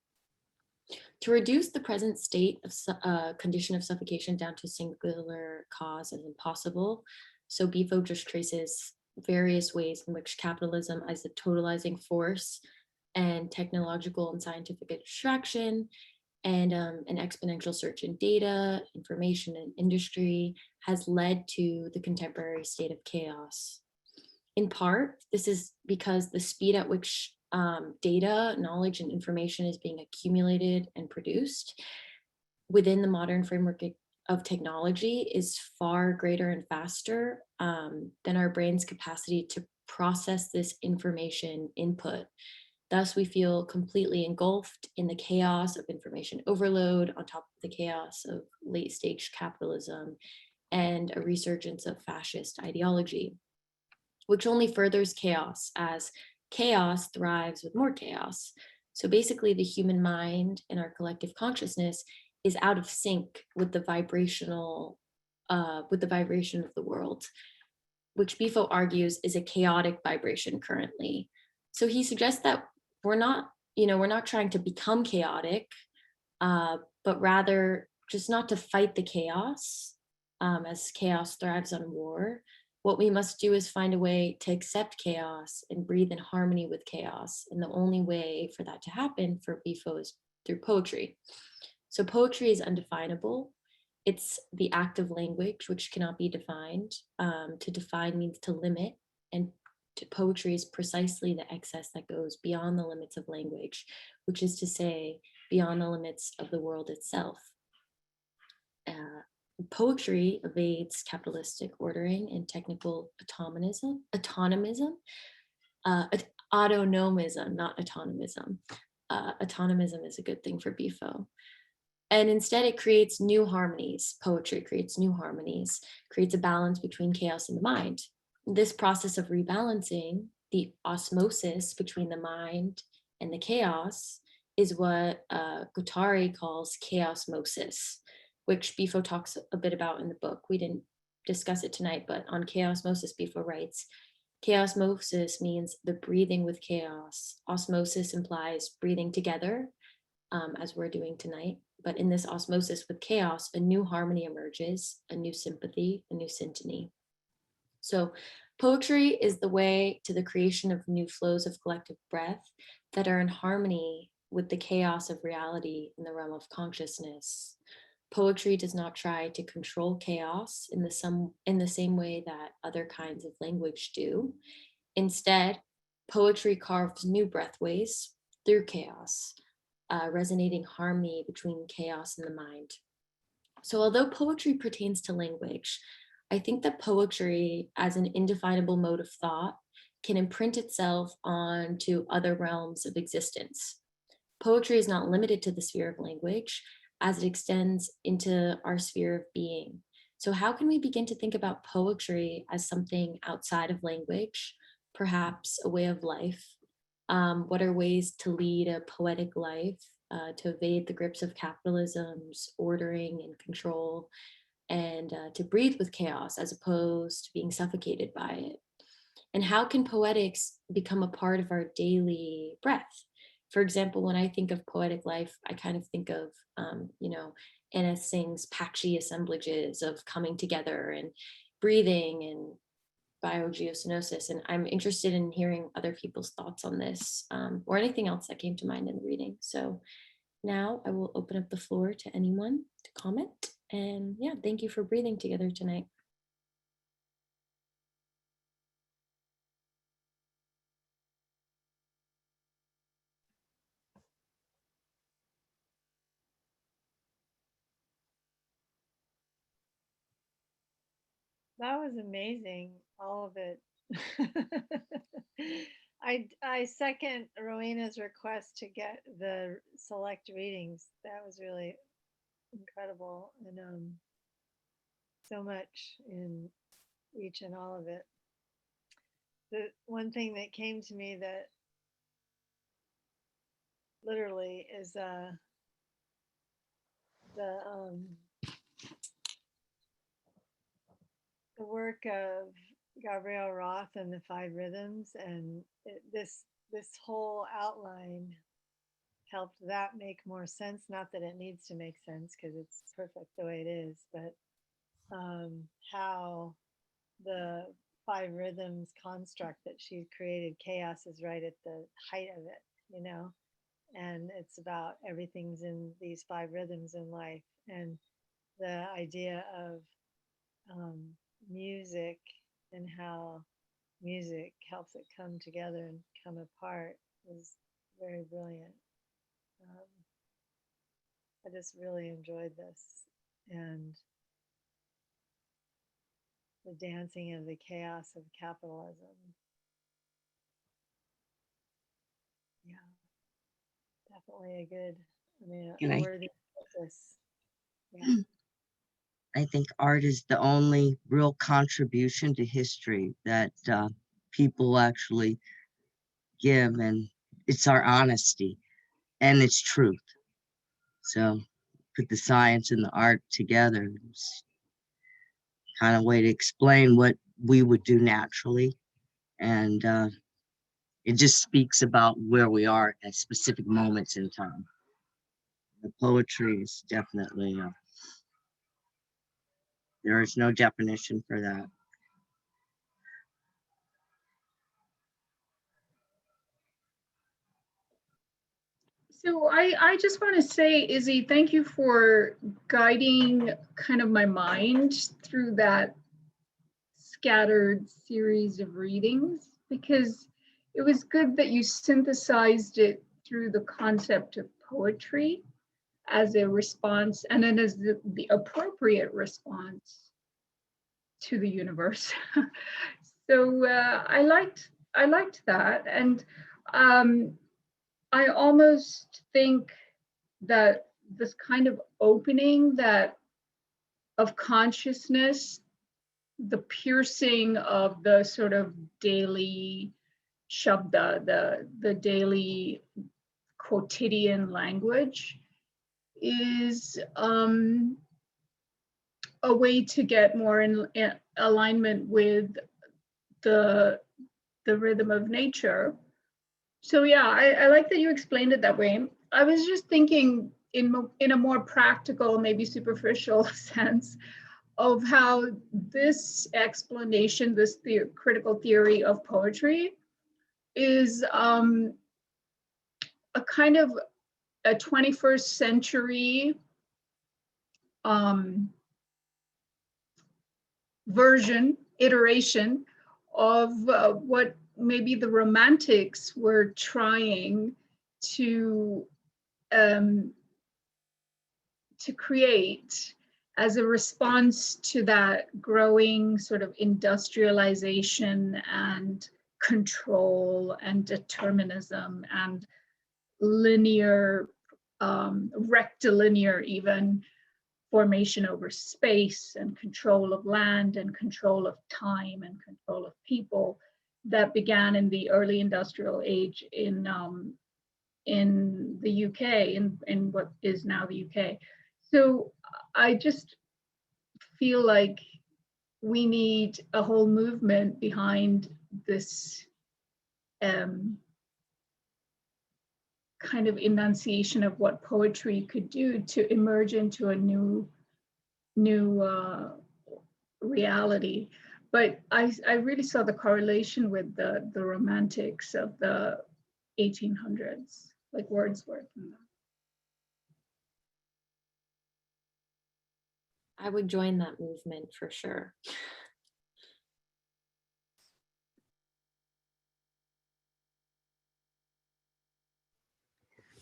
To reduce the present state of condition of suffocation down to singular cause is impossible. So Bifo just traces various ways in which capitalism as a totalizing force and technological and scientific extraction and an exponential search in data, information, and industry has led to the contemporary state of chaos. In part, this is because the speed at which data, knowledge, and information is being accumulated and produced within the modern framework of technology is far greater and faster than our brain's capacity to process this information input. Thus, we feel completely engulfed in the chaos of information overload on top of the chaos of late stage capitalism and a resurgence of fascist ideology, which only furthers chaos as chaos thrives with more chaos. So basically the human mind and our collective consciousness is out of sync with the vibration of the world, which Bifo argues is a chaotic vibration currently. So he suggests that we're not trying to become chaotic, but rather just not to fight the chaos, as chaos thrives on war. What we must do is find a way to accept chaos and breathe in harmony with chaos. And the only way for that to happen for Bifo is through poetry. So poetry is undefinable. It's the act of language, which cannot be defined. To define means to limit, and poetry is precisely the excess that goes beyond the limits of language, which is to say, beyond the limits of the world itself. Poetry evades capitalistic ordering and technical autonomism, autonomism, not autonomism. Autonomism is a good thing for Bifo. And instead it creates new harmonies. Poetry creates new harmonies, creates a balance between chaos and the mind. This process of rebalancing, the osmosis between the mind and the chaos, is what Guattari calls chaosmosis, which Bifo talks a bit about in the book. We didn't discuss it tonight, but on chaosmosis, Bifo writes, chaosmosis means the breathing with chaos. Osmosis implies breathing together, as we're doing tonight. But in this osmosis with chaos, a new harmony emerges, a new sympathy, a new syntony. So poetry is the way to the creation of new flows of collective breath that are in harmony with the chaos of reality in the realm of consciousness. Poetry does not try to control chaos in the same way that other kinds of language do. Instead, poetry carves new breathways through chaos, resonating harmony between chaos and the mind. So although poetry pertains to language, I think that poetry as an indefinable mode of thought can imprint itself onto other realms of existence. Poetry is not limited to the sphere of language as it extends into our sphere of being. So how can we begin to think about poetry as something outside of language, perhaps a way of life? What are ways to lead a poetic life, to evade the grips of capitalism's ordering and control, and to breathe with chaos as opposed to being suffocated by it? And how can poetics become a part of our daily breath? For example, when I think of poetic life, I kind of think of, Anna Singh's patchy assemblages of coming together and breathing and biogeosynosis. And I'm interested in hearing other people's thoughts on this, or anything else that came to mind in the reading. So now I will open up the floor to anyone to comment. And yeah, thank you for breathing together tonight. That was amazing, all of it. I second Rowena's request to get the select readings. That was really incredible, and so much in each and all of it. The one thing that came to me that literally is the work of Gabrielle Roth and the Five Rhythms, and this whole outline helped that make more sense. Not that it needs to make sense because it's perfect the way it is, but how the Five Rhythms construct that she created, chaos is right at the height of it, you know, and it's about everything's in these five rhythms in life, and the idea of music and how music helps it come together and come apart is very brilliant. I just really enjoyed this, and the dancing of the chaos of capitalism. Yeah, definitely a good, I mean, And a I, worthy purpose. Yeah. I think art is the only real contribution to history that people actually give, and it's our honesty and it's truth. So put the science and the art together. It's kind of way to explain what we would do naturally. And it just speaks about where we are at specific moments in time. The poetry is definitely, there is no definition for that. So I just want to say, Izzy, thank you for guiding kind of my mind through that scattered series of readings, because it was good that you synthesized it through the concept of poetry as a response, and then as the appropriate response to the universe. So I liked that, and I almost think that this kind of opening that of consciousness, the piercing of the sort of daily shabda, the daily quotidian language, is a way to get more in alignment with the rhythm of nature. So yeah, I like that you explained it that way. I was just thinking in a more practical, maybe superficial sense, of how this explanation, this critical theory of poetry, is a kind of a 21st century version, iteration of what maybe the Romantics were trying to create as a response to that growing sort of industrialization and control and determinism and linear, rectilinear even, formation over space and control of land and control of time and control of people that began in the early industrial age in the UK, in what is now the UK. So I just feel like we need a whole movement behind this kind of enunciation of what poetry could do to emerge into a new reality. But I really saw the correlation with the Romantics of the 1800s, like Wordsworth. I would join that movement for sure.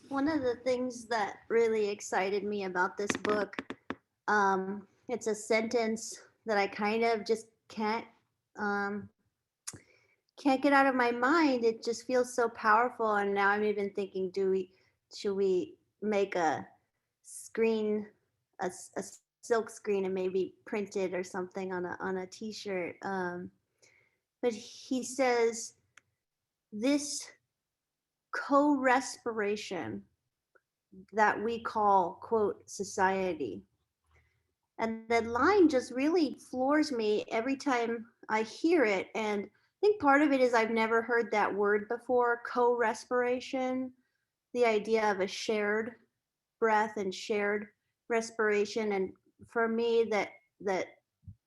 One of the things that really excited me about this book, it's a sentence that I kind of just can't can't get out of my mind. It just feels so powerful. And now I'm even thinking, should we make a screen, a silk screen and maybe print it or something on a t-shirt. But he says this co-respiration that we call, quote, society. And that line just really floors me every time I hear it. And I think part of it is I've never heard that word before, co-respiration, the idea of a shared breath and shared respiration. And for me, that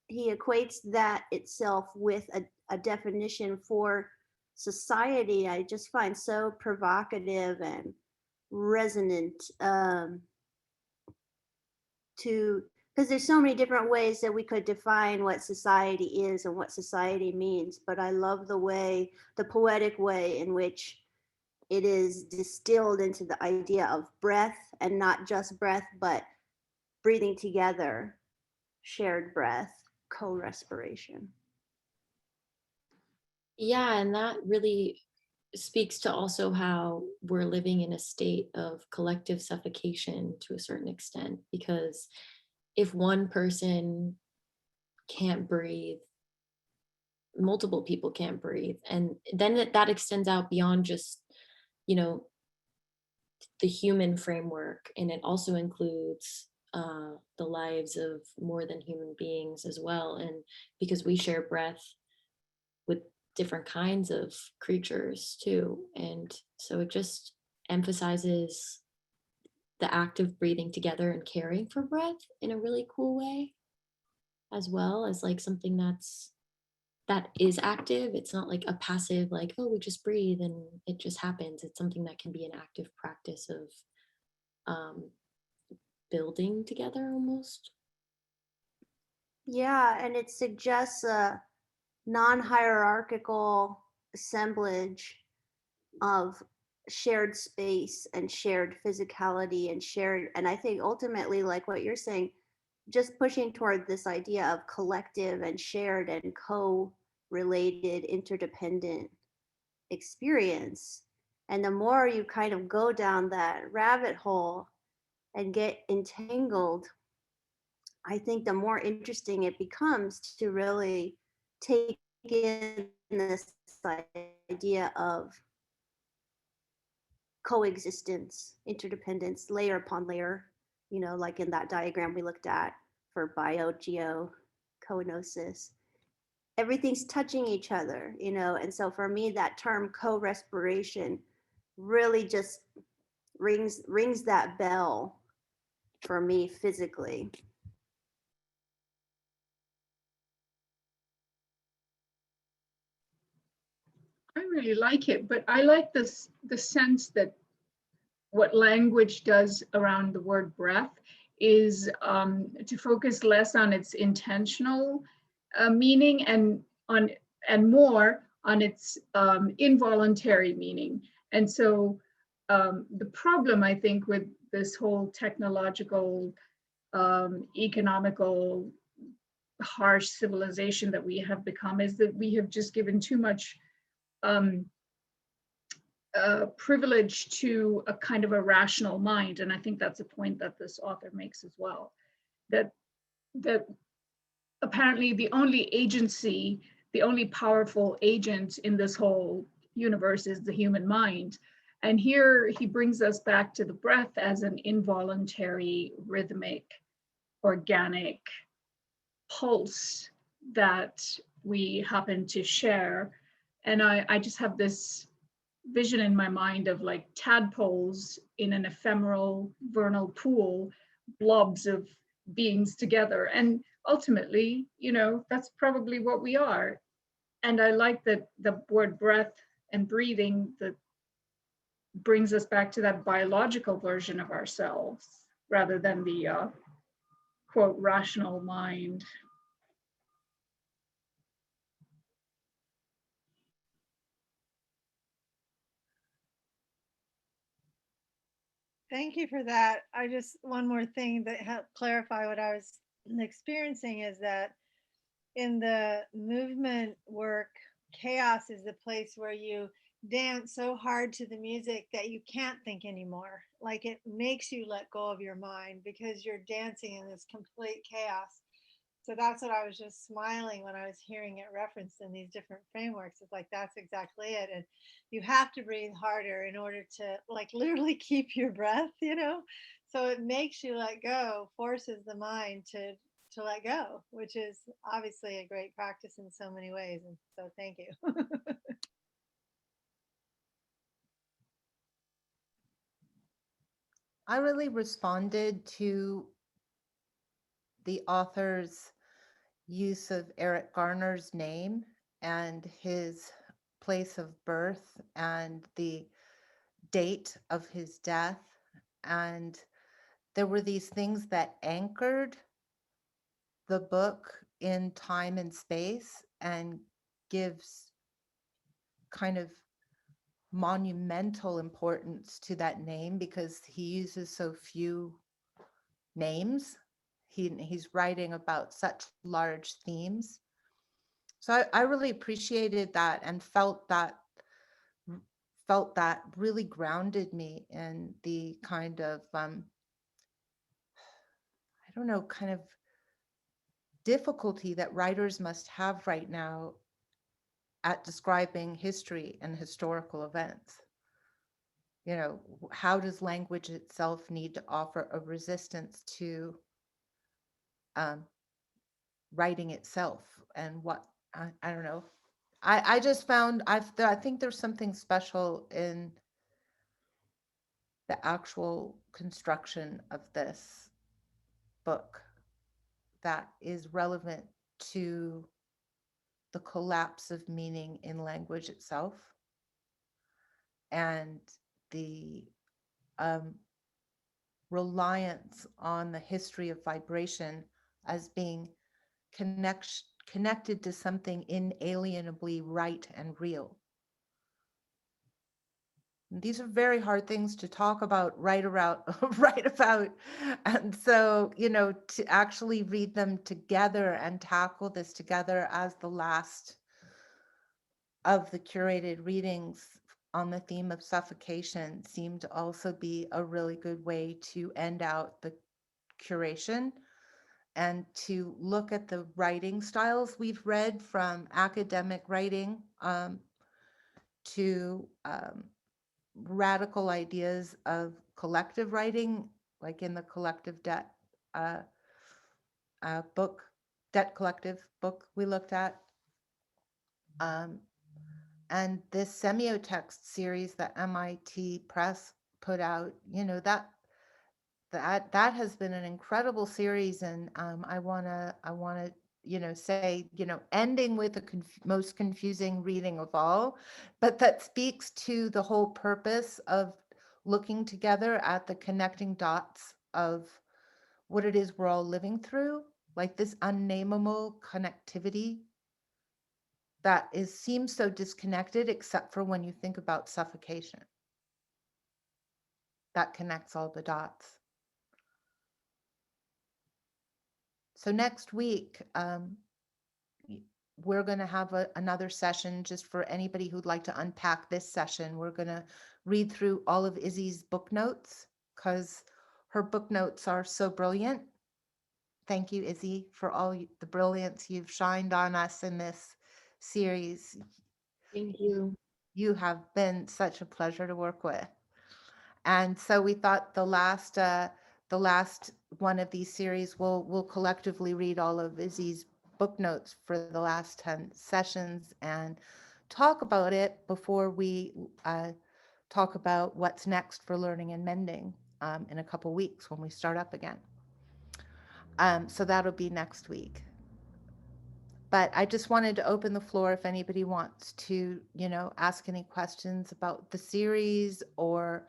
he equates that itself with a definition for society, I just find so provocative and resonant, to because there's so many different ways that we could define what society is and what society means. But I love the poetic way in which it is distilled into the idea of breath, and not just breath, but breathing together, shared breath, co-respiration. Yeah, and that really speaks to also how we're living in a state of collective suffocation to a certain extent, because if one person can't breathe, multiple people can't breathe. And then that extends out beyond just, you know, the human framework, and it also includes the lives of more than human beings as well. And because we share breath with different kinds of creatures too. And so it just emphasizes the act of breathing together and caring for breath in a really cool way, as well as like something that is active. It's not like a passive, like, oh, we just breathe and it just happens. It's something that can be an active practice of building together almost. Yeah, and it suggests a non-hierarchical assemblage of shared space and shared physicality and shared, and I think ultimately, like what you're saying, just pushing toward this idea of collective and shared and co-related interdependent experience. And the more you kind of go down that rabbit hole and get entangled, I think the more interesting it becomes to really take in this idea of coexistence, interdependence, layer upon layer, like in that diagram we looked at for biogeo coenosis. Everything's touching each other, and so for me, that term co-respiration really just rings that bell for me physically. I really like it, but I like the sense that what language does around the word breath is to focus less on its intentional meaning and more on its involuntary meaning. And so the problem, I think, with this whole technological, economical, harsh civilization that we have become is that we have just given too much privilege to a kind of a rational mind. And I think that's a point that this author makes as well, that apparently the only agency, the only powerful agent in this whole universe is the human mind. And here he brings us back to the breath as an involuntary, rhythmic, organic pulse that we happen to share. And I just have this vision in my mind of like tadpoles in an ephemeral vernal pool, blobs of beings together. And ultimately, that's probably what we are. And I like that the word breath and breathing that brings us back to that biological version of ourselves rather than the quote rational mind. Thank you for that. One more thing that helped clarify what I was experiencing is that in the movement work chaos is the place where you dance so hard to the music that you can't think anymore. Like it makes you let go of your mind because you're dancing in this complete chaos. So that's what I was just smiling when I was hearing it referenced in these different frameworks. It's like that's exactly it. And you have to breathe harder in order to like literally keep your breath, you know? So it makes you let go, forces the mind to let go, which is obviously a great practice in so many ways. And so thank you. I really responded to the author's use of Eric Garner's name and his place of birth and the date of his death. And there were these things that anchored the book in time and space and gives kind of monumental importance to that name because he uses so few names. He's writing about such large themes. So I really appreciated that and felt that really grounded me in the kind of I don't know, kind of difficulty that writers must have right now at describing history and historical events. You know, how does language itself need to offer a resistance to writing itself? And what, I don't know. I just found, I think there's something special in the actual construction of this book that is relevant to the collapse of meaning in language itself and the reliance on the history of vibration as being connected to something inalienably right and real. These are very hard things to talk about, write about. And so, you know, to actually read them together and tackle this together as the last of the curated readings on the theme of suffocation seemed to also be a really good way to end out the curation and to look at the writing styles we've read, from academic writing to radical ideas of collective writing, like in the collective debt book, debt collective book we looked at. And this semiotext series that MIT Press put out, you know, that has been an incredible series. And I wanna, you know, say, you know, ending with the most confusing reading of all, but that speaks to the whole purpose of looking together at the connecting dots of what it is we're all living through, like this unnameable connectivity that seems so disconnected, except for when you think about suffocation. That connects all the dots. So next week, we're going to have another session just for anybody who'd like to unpack this session. We're going to read through all of Izzy's book notes because her book notes are so brilliant. Thank you, Izzy, for all the brilliance you've shined on us in this series. Thank you. You have been such a pleasure to work with. And so we thought the last one of these series, we'll collectively read all of Izzy's book notes for the last 10 sessions and talk about it before we talk about what's next for learning and mending in a couple weeks when we start up again. So that'll be next week. But I just wanted to open the floor if anybody wants to, you know, ask any questions about the series or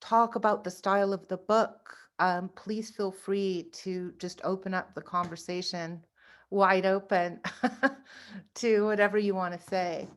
talk about the style of the book. Please feel free to just open up the conversation wide open to whatever you want to say.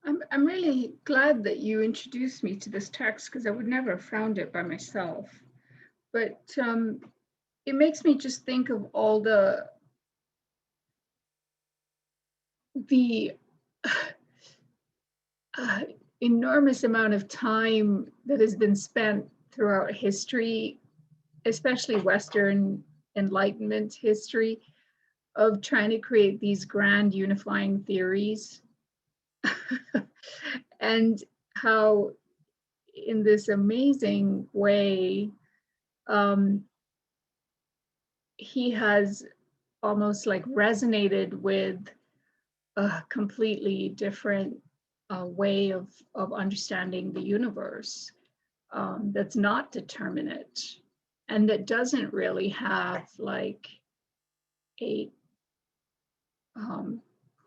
I'm really glad that you introduced me to this text because I would never have found it by myself. But it makes me just think of all the enormous amount of time that has been spent throughout history, especially Western Enlightenment history, of trying to create these grand unifying theories. And how in this amazing way, he has almost like resonated with a completely different way of understanding the universe, that's not determinate and that doesn't really have like a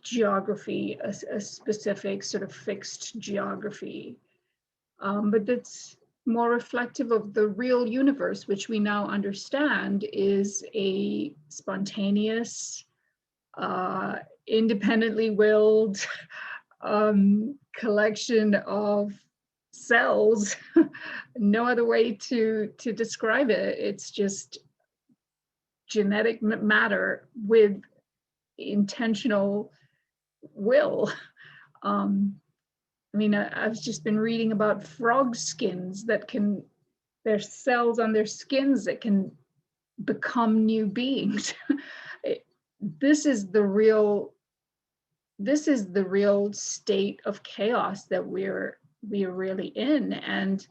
geography, a specific sort of fixed geography, but that's more reflective of the real universe, which we now understand is a spontaneous, independently willed collection of cells. No other way to describe it. It's just genetic matter with intentional will. I mean, I've just been reading about frog skins that can, there's cells on their skins that can become new beings. This is the real state of chaos that we're really in. And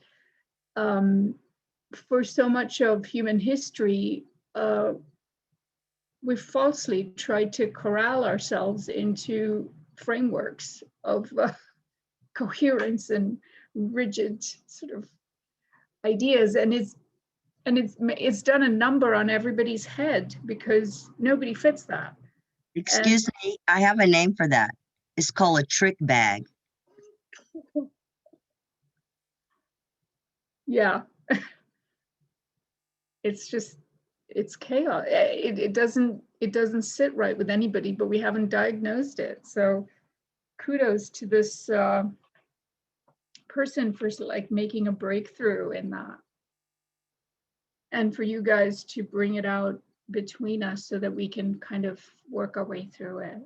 for so much of human history, we falsely tried to corral ourselves into frameworks of coherence and rigid sort of ideas, and it's done a number on everybody's head because nobody fits that. Excuse me, I have a name for that. It's called a trick bag. Yeah. It's just, it's chaos. It doesn't sit right with anybody, but we haven't diagnosed it. So kudos to this person for like making a breakthrough in that. And for you guys to bring it out between us so that we can kind of work our way through it.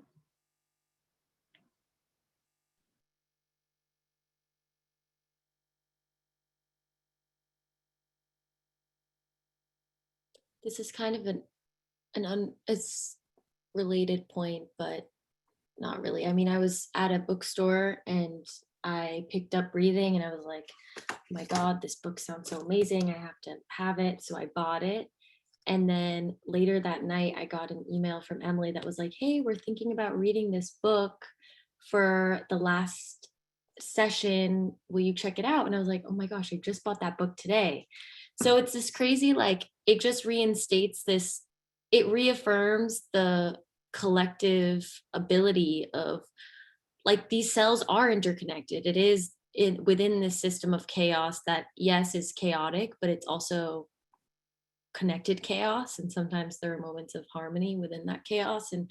This is kind of it's related point, but not really. I mean, I was at a bookstore and I picked up Breathing and I was like, oh my God, this book sounds so amazing. I have to have it. So I bought it. And then later that night, I got an email from Emily that was like, hey, we're thinking about reading this book for the last session. Will you check it out? And I was like, oh my gosh, I just bought that book today. So it's this crazy, like, it just reinstates this, it reaffirms the collective ability of, like, these cells are interconnected. It is within this system of chaos that, yes, is chaotic, but it's also connected chaos. And sometimes there are moments of harmony within that chaos and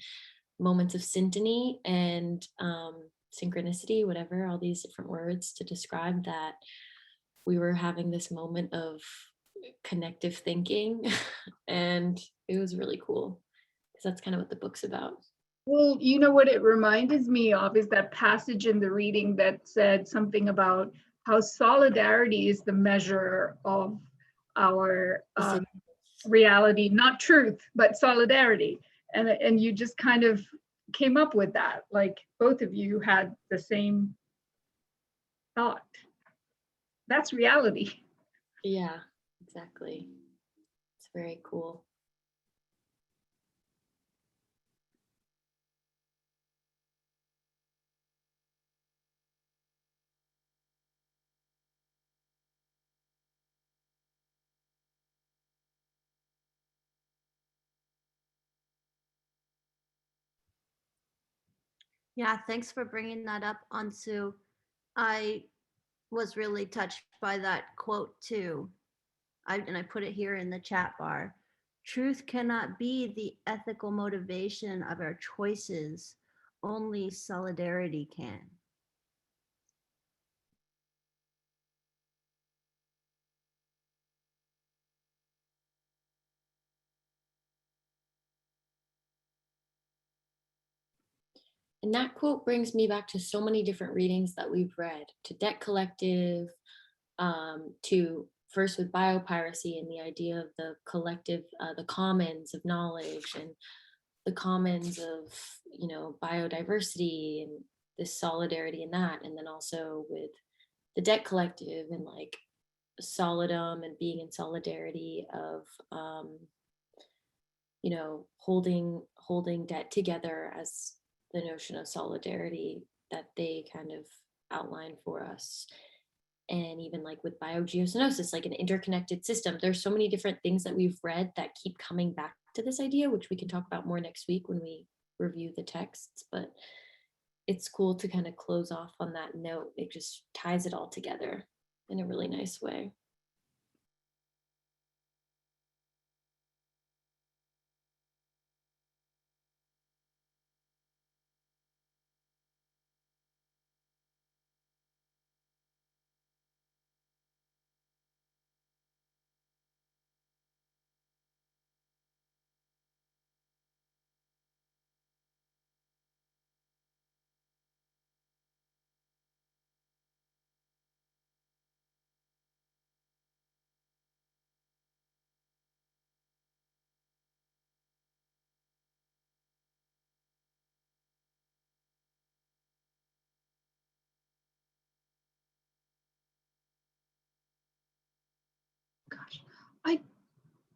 moments of syntony and synchronicity, whatever, all these different words to describe that. We were having this moment of connective thinking and it was really cool because that's kind of what the book's about. Well, you know what it reminded me of is that passage in the reading that said something about how solidarity is the measure of our reality, not truth, but solidarity. And you just kind of came up with that, like both of you had the same thought. That's reality. Yeah, exactly. It's very cool. Yeah, thanks for bringing that up, Ansu. I was really touched by that quote too. And I put it here in the chat bar. Truth cannot be the ethical motivation of our choices. Only solidarity can. And that quote brings me back to so many different readings that we've read, to Debt Collective, to first with biopiracy and the idea of the collective, the commons of knowledge and the commons of, you know, biodiversity and this solidarity in that. And then also with the Debt Collective and like solidum and being in solidarity of, you know, holding debt together as the notion of solidarity that they kind of outline for us. And even like with biogeosynosis, like an interconnected system, there's so many different things that we've read that keep coming back to this idea, which we can talk about more next week when we review the texts. But it's cool to kind of close off on that note. It just ties it all together in a really nice way. Gosh,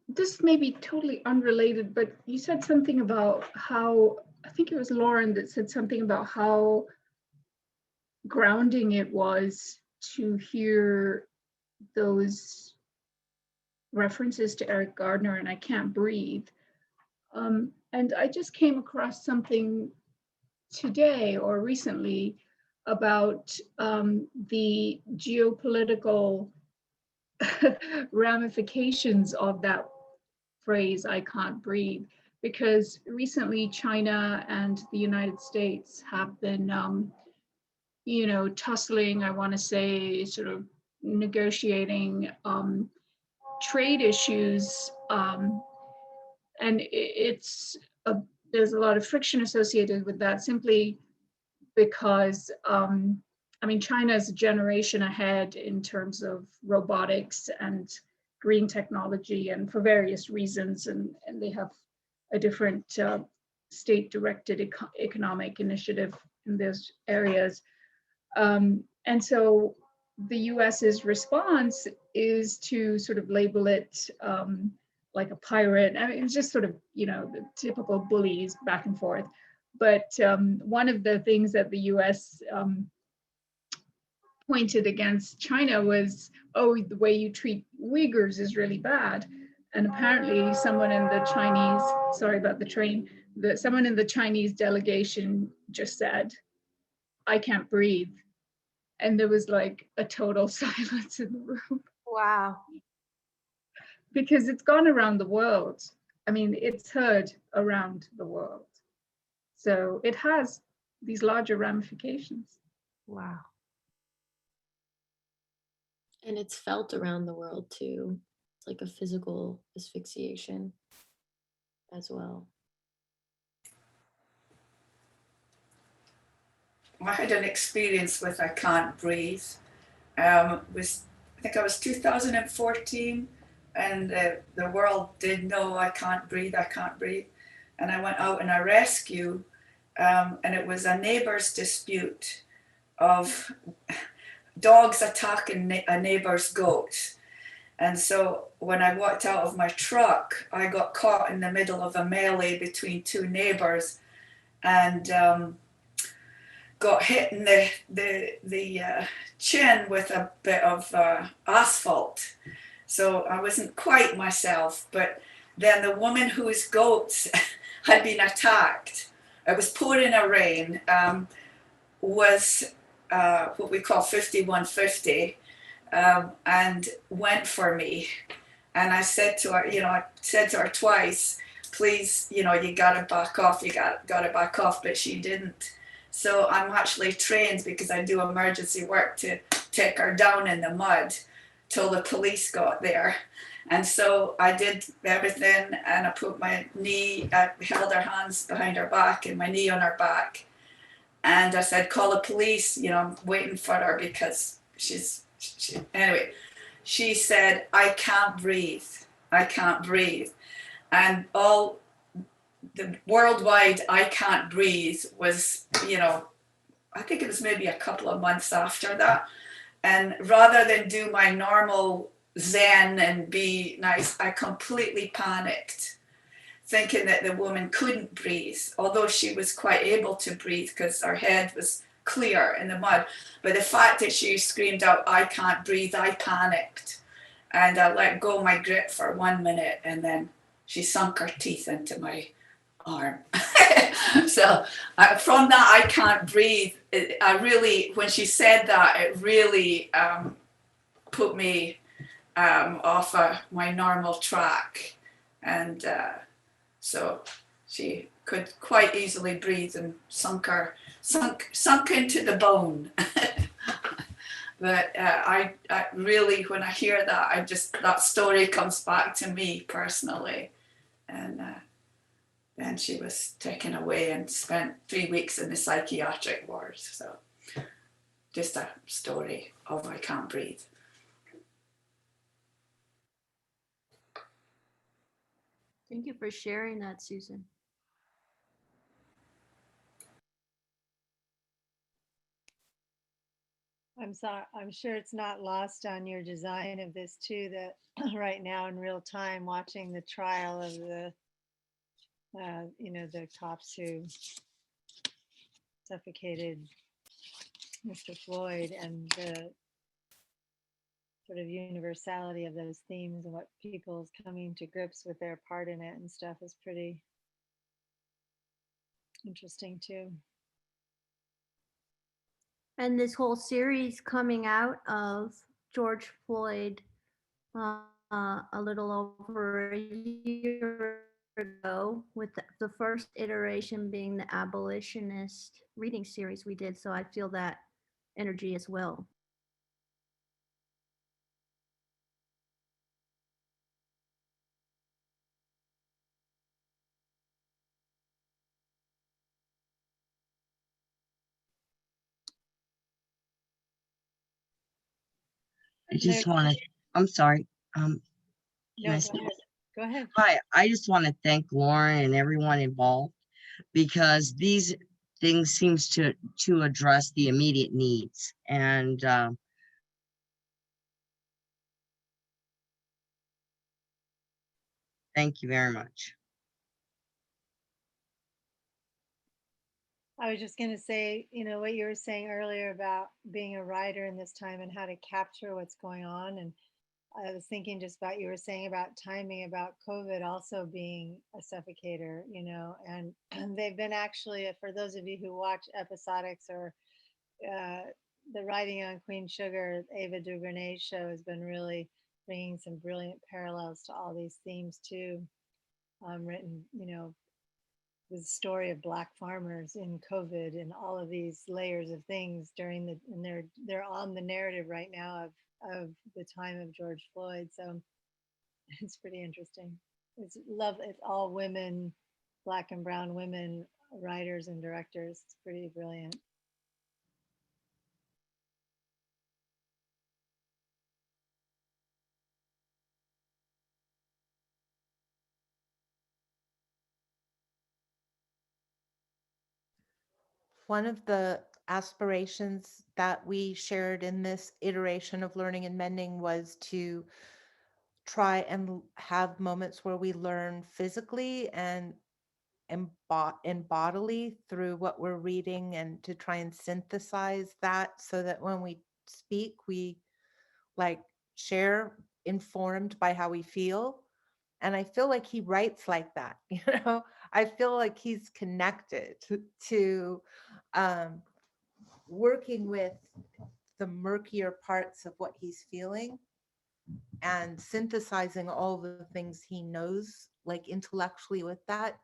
this may be totally unrelated, but you said something about how, I think it was Lauren that said something about how grounding it was to hear those references to Eric Gardner and I Can't Breathe. And I just came across something today or recently about the geopolitical ramifications of that phrase, I can't breathe, because recently China and the United States have been, you know, tussling, I want to say, sort of negotiating trade issues. And there's a lot of friction associated with that simply because, I mean, China is a generation ahead in terms of robotics and green technology, and for various reasons, and they have a different state-directed economic initiative in those areas. And so the US's response is to sort of label it like a pirate. I mean, it's just sort of, you know, the typical bullies back and forth. But one of the things that the US pointed against China was, oh, the way you treat Uyghurs is really bad. And apparently someone in the Chinese, sorry about the train, someone in the Chinese delegation just said, I can't breathe. And there was like a total silence in the room. Wow. Because it's gone around the world. I mean, it's heard around the world. So it has these larger ramifications. Wow. And it's felt around the world too. It's like a physical asphyxiation as well. I had an experience with I Can't Breathe. I think it was 2014, and the world did know I can't breathe, I can't breathe. And I went out in a rescue, and it was a neighbour's dispute of dogs attacking a neighbour's goat. And so when I walked out of my truck, I got caught in the middle of a melee between two neighbours, and got hit in the chin with a bit of asphalt. So I wasn't quite myself, but then the woman whose goats had been attacked, it was pouring a rain, was what we call 5150, and went for me. And I said to her, I said to her twice, please, you gotta back off, you gotta back off, but she didn't. So I'm actually trained, because I do emergency work, to take her down in the mud till the police got there. And so I did everything, and I put my knee, I held her hands behind her back and my knee on her back. And I said, call the police, you know, I'm waiting for her because anyway, she said, I can't breathe. I can't breathe. And all the worldwide I can't breathe was, you know, I think it was maybe a couple of months after that. And rather than do my normal Zen and be nice, I completely panicked, thinking that the woman couldn't breathe, although she was quite able to breathe because her head was clear in the mud. But the fact that she screamed out, I can't breathe, I panicked. And I let go my grip for 1 minute, and then she sunk her teeth into my arm. So from that, I can't breathe. When she said that, it really put me off my normal track. And so she could quite easily breathe and sunk into the bone. But I really, when I hear that, that story comes back to me personally. And then she was taken away and spent 3 weeks in the psychiatric ward. So just a story of I can't breathe. Thank you for sharing that, Susan. I'm sorry, I'm sure it's not lost on your design of this too, that right now in real time, watching the trial of the, the cops who suffocated Mr. Floyd, and the sort of universality of those themes and what people's coming to grips with their part in it and stuff is pretty interesting too. And this whole series coming out of George Floyd a little over a year ago, with the first iteration being the abolitionist reading series we did. So I feel that energy as well. I just want to, I'm sorry. No, go ahead. Go ahead. Hi, I just want to thank Lauren and everyone involved, because these things seems to address the immediate needs. And thank you very much. I was just going to say, what you were saying earlier about being a writer in this time and how to capture what's going on. And I was thinking just about, you were saying about timing, about COVID also being a suffocator, and they've been actually, for those of you who watch episodics or the Writing on Queen Sugar, Ava DuVernay's show has been really bringing some brilliant parallels to all these themes too. Written, the story of Black farmers in COVID and all of these layers of things and they're on the narrative right now of the time of George Floyd. So it's pretty interesting. It's all women, Black and brown women writers and directors. It's pretty brilliant. One of the aspirations that we shared in this iteration of Learning and Mending was to try and have moments where we learn physically and bodily through what we're reading, and to try and synthesize that so that when we speak, we share informed by how we feel. And I feel like he writes like that, I feel like he's connected to working with the murkier parts of what he's feeling and synthesizing all the things he knows, intellectually with that.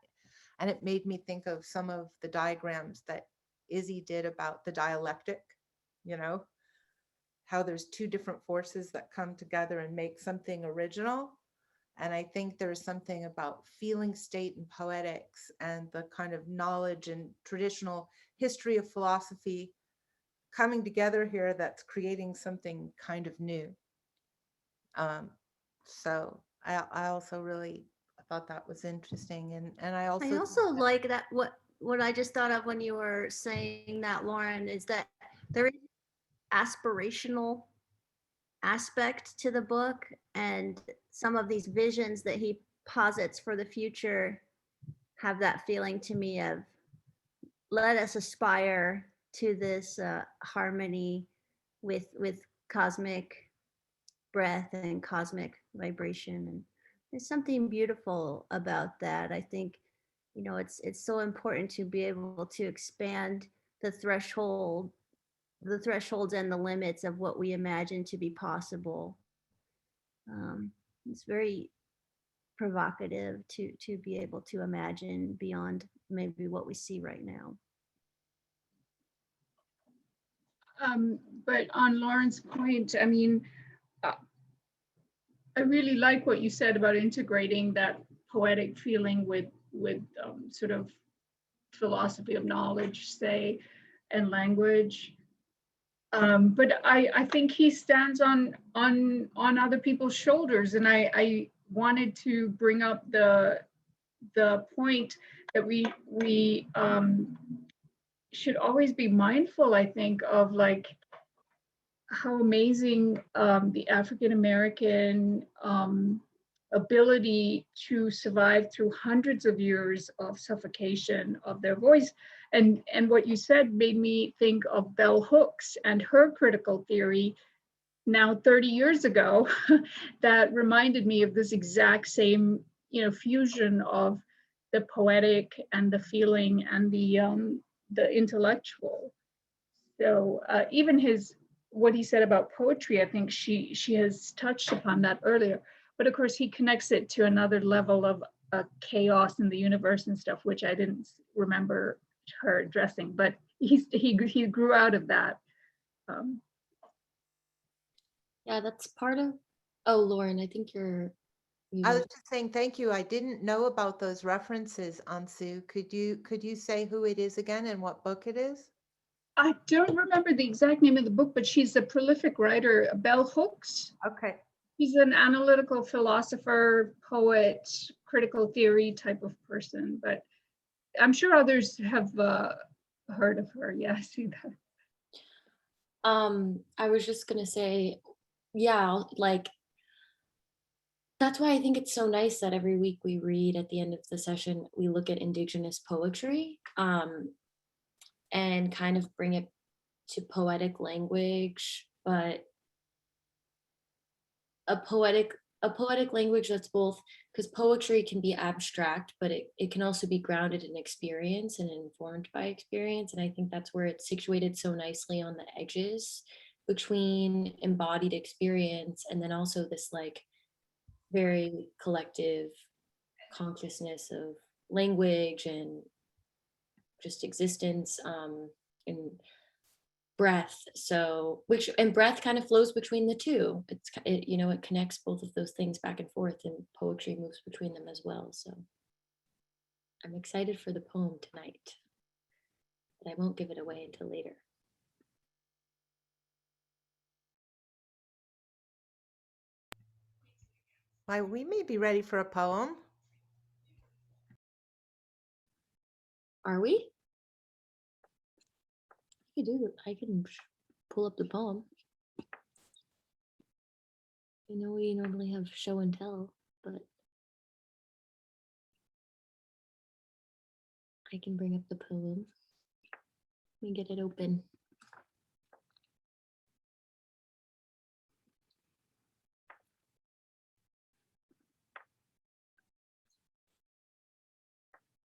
And it made me think of some of the diagrams that Izzy did about the dialectic, how there's two different forces that come together and make something original. And I think there's something about feeling state and poetics and the kind of knowledge and traditional history of philosophy coming together here that's creating something kind of new. So I also really thought that was interesting. And I I also also like that what I just thought of when you were saying that, Lauren, is that there is aspirational aspect to the book, and some of these visions that he posits for the future have that feeling to me of, let us aspire to this harmony with cosmic breath and cosmic vibration. And there's something beautiful about that. I think, you know, it's so important to be able to expand the thresholds and the limits of what we imagine to be possible. It's very provocative to be able to imagine beyond maybe what we see right now. But on Lauren's point, I mean, I really like what you said about integrating that poetic feeling with sort of philosophy of knowledge, say, and language. But I think he stands on other people's shoulders, and I wanted to bring up the point that we should always be mindful, I think, of like how amazing the African American ability to survive through hundreds of years of suffocation of their voice. And what you said made me think of Bell Hooks and her critical theory now 30 years ago that reminded me of this exact same, you know, fusion of the poetic and the feeling and the intellectual. So even what he said about poetry, I think she has touched upon that earlier. But of course, he connects it to another level of chaos in the universe and stuff, which I didn't remember her addressing. But he grew out of that. Yeah, that's part of. Oh, Lauren, I think you're. I was just saying thank you. I didn't know about those references, Ansu. Could you say who it is again and what book it is? I don't remember the exact name of the book, but she's a prolific writer, Bell Hooks. Okay. She's an analytical philosopher, poet, critical theory type of person, but I'm sure others have heard of her. Yeah, I see that. I was just gonna say, yeah, like that's why I think it's so nice that every week we read at the end of the session, we look at Indigenous poetry, and kind of bring it to poetic language, but a poetic language that's both, because poetry can be abstract, but it can also be grounded in experience and informed by experience. And I think that's where it's situated so nicely on the edges between embodied experience and then also this like very collective consciousness of language and just existence, and breath. So and breath kind of flows between the two. You know, it connects both of those things back and forth, and poetry moves between them as well. So I'm excited for the poem tonight, but I won't give it away until later. Why, we may be ready for a poem. Are we? I can pull up the poem. I know we normally have show and tell, but I can bring up the poem. Let me get it open.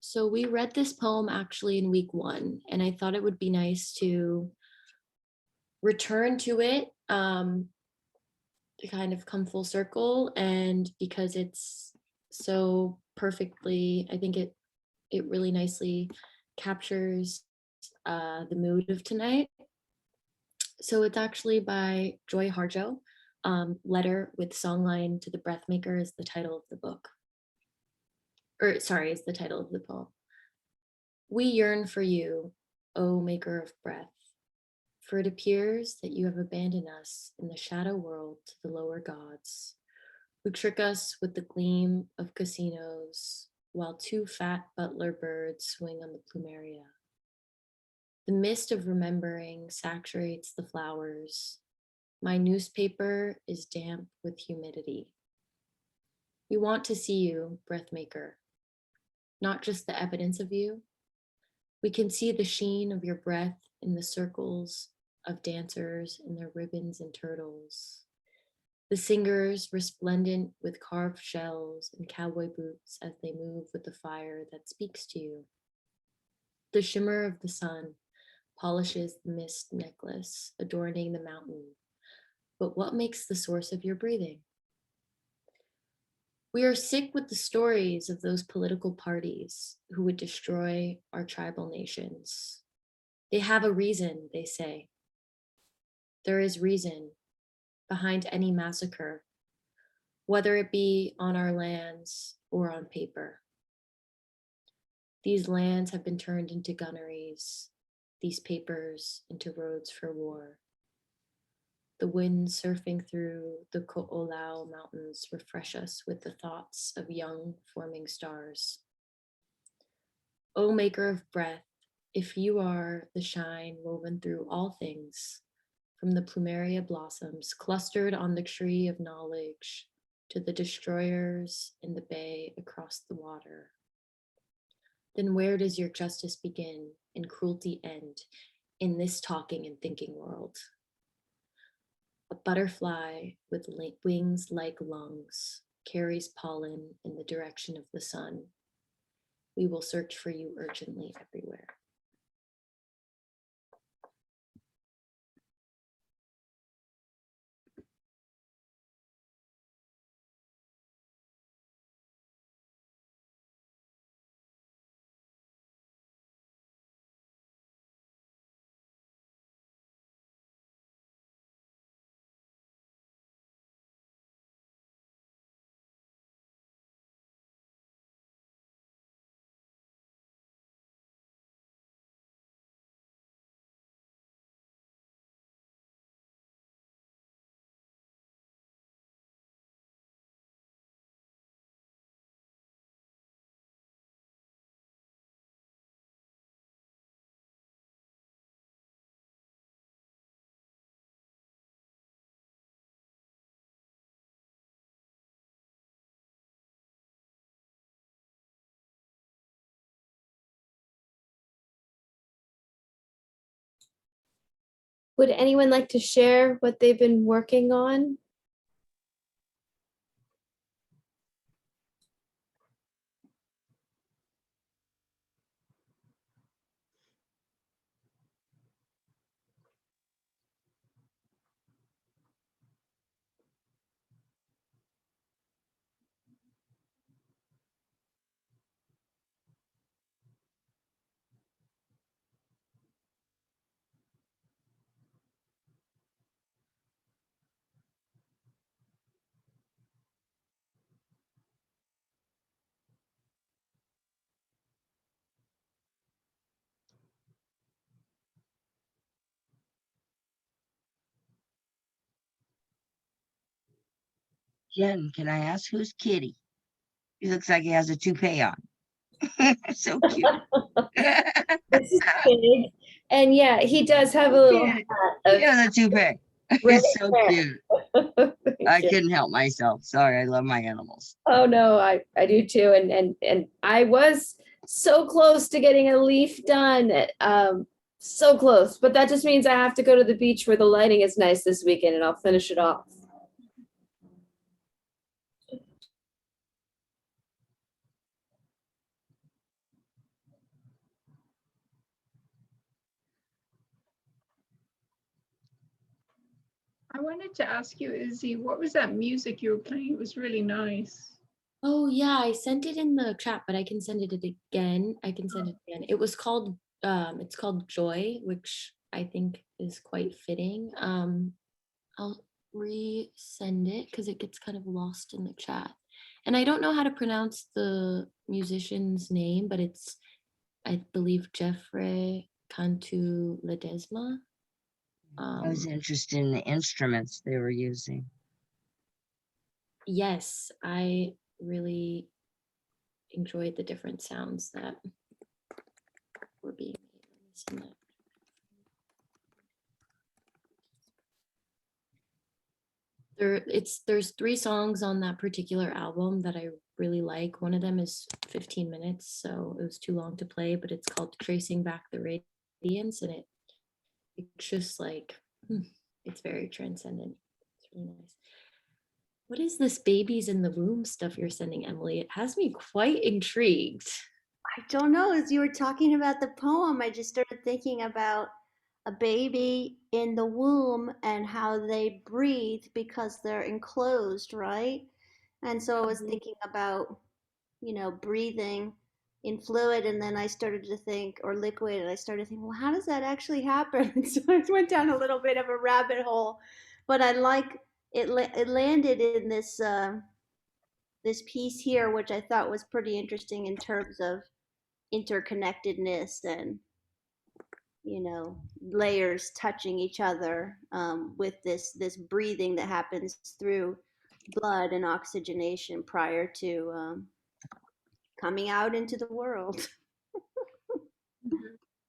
So we read this poem actually in week 1, and I thought it would be nice to return to it, to kind of come full circle, and because it's so perfectly, I think it really nicely captures the mood of tonight. So it's actually by Joy Harjo. Letter with Songline to the Breathmaker is the title of the book. Or sorry, is the title of the poem. We yearn for you, O maker of breath, for it appears that you have abandoned us in the shadow world to the lower gods, who trick us with the gleam of casinos while two fat butler birds swing on the plumeria. The mist of remembering saturates the flowers. My newspaper is damp with humidity. We want to see you, breathmaker, not just the evidence of you. We can see the sheen of your breath in the circles of dancers in their ribbons and turtles. The singers resplendent with carved shells and cowboy boots as they move with the fire that speaks to you. The shimmer of the sun polishes the mist necklace adorning the mountain. But what makes the source of your breathing? We are sick with the stories of those political parties who would destroy our tribal nations. They have a reason, they say. There is reason behind any massacre, whether it be on our lands or on paper. These lands have been turned into gunneries, these papers into roads for war. The winds surfing through the Ko'olau mountains refresh us with the thoughts of young forming stars. O maker of breath, if you are the shine woven through all things, from the plumeria blossoms clustered on the tree of knowledge to the destroyers in the bay across the water, then where does your justice begin and cruelty end in this talking and thinking world? A butterfly with wings like lungs carries pollen in the direction of the sun. We will search for you urgently everywhere. Would anyone like to share what they've been working on? Jen, can I ask who's Kitty? He looks like he has a toupee on. So cute. This is big. And yeah, he does have a little hat of Yeah, the toupee. red It's so hair. cute. I couldn't help myself. Sorry, I love my animals. Oh no, I do too. And I was so close to getting a leaf done. So close. But that just means I have to go to the beach where the lighting is nice this weekend and I'll finish it off. I wanted to ask you, Izzy, what was that music you were playing? It was really nice. Oh yeah, I sent it in the chat, but I can send it again. I can send it again. It was called it's called Joy, which I think is quite fitting. I'll resend it because it gets kind of lost in the chat. And I don't know how to pronounce the musician's name, but it's, I believe, Jeffrey Cantu Ledesma. I was interested in the instruments they were using. Yes, I really enjoyed the different sounds that were being made. Let me send that. There's 3 songs on that particular album that I really like. One of them is 15 minutes, so it was too long to play, but it's called Tracing Back the Radiance, and it's just like it's very transcendent. It's really nice. What is this babies in the womb stuff you're sending, Emily? It has me quite intrigued. I don't know. As you were talking about the poem, I just started thinking about a baby in the womb and how they breathe because they're enclosed, right? And so I was thinking about, breathing in fluid, and then I started to think, or liquid, and I started thinking, well, how does that actually happen? And so I went down a little bit of a rabbit hole, but I like it. It landed in this piece here, which I thought was pretty interesting in terms of interconnectedness and layers touching each other, with this breathing that happens through blood and oxygenation prior to coming out into the world.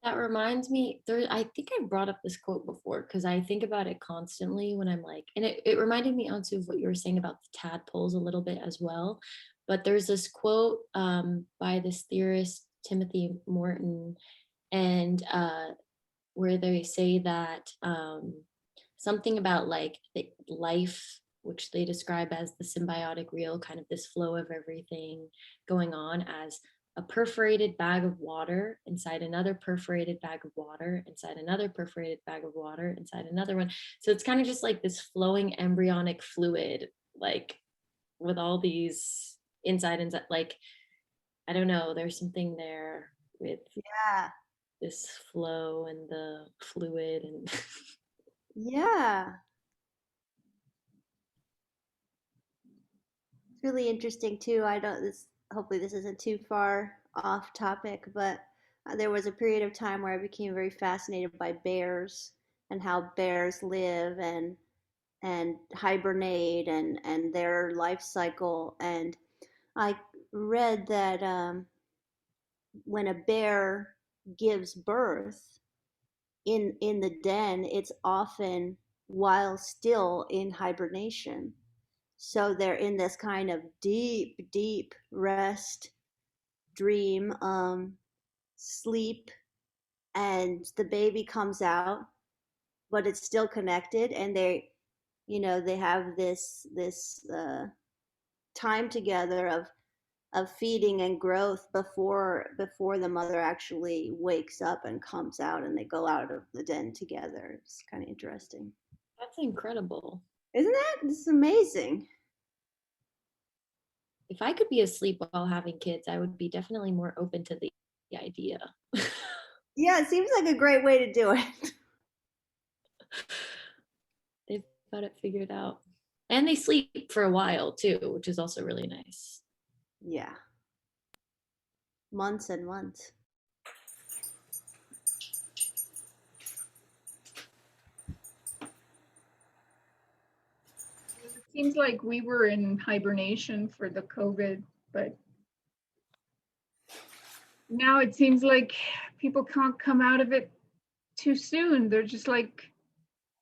That reminds me, I think I brought up this quote before because I think about it constantly when I'm like, and it reminded me also of what you were saying about the tadpoles a little bit as well. But there's this quote by this theorist, Timothy Morton, and where they say that something about like the life, which they describe as the symbiotic reel, kind of this flow of everything going on as a perforated bag of water inside another perforated bag of water inside another perforated bag of water inside another one. So it's kind of just like this flowing embryonic fluid, like with all these inside, like, I don't know, there's something there with this flow and the fluid and Yeah. It's really interesting too. I don't this hopefully this isn't too far off topic, but there was a period of time where I became very fascinated by bears and how bears live and hibernate and their life cycle. And I read that when a bear gives birth in the den, it's often while still in hibernation. So they're in this kind of deep rest, dream, sleep, and the baby comes out, but it's still connected, and they have this time together of feeding and growth before the mother actually wakes up and comes out, and they go out of the den together. It's kind of interesting. That's incredible. Isn't that? This is amazing. If I could be asleep while having kids, I would be definitely more open to the idea. Yeah, it seems like a great way to do it. They've got it figured out. And they sleep for a while too, which is also really nice. Yeah. Months and months. It seems like we were in hibernation for the COVID, but now it seems like people can't come out of it too soon. They're just like,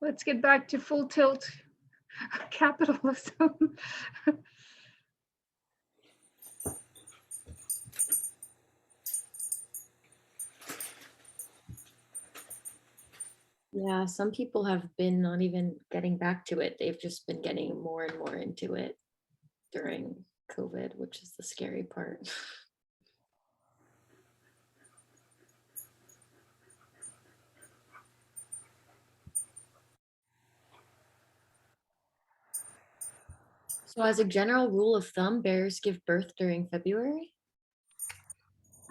let's get back to full tilt capitalism. Yeah, some people have been not even getting back to it. They've just been getting more and more into it during COVID, which is the scary part. So as a general rule of thumb, bears give birth during February?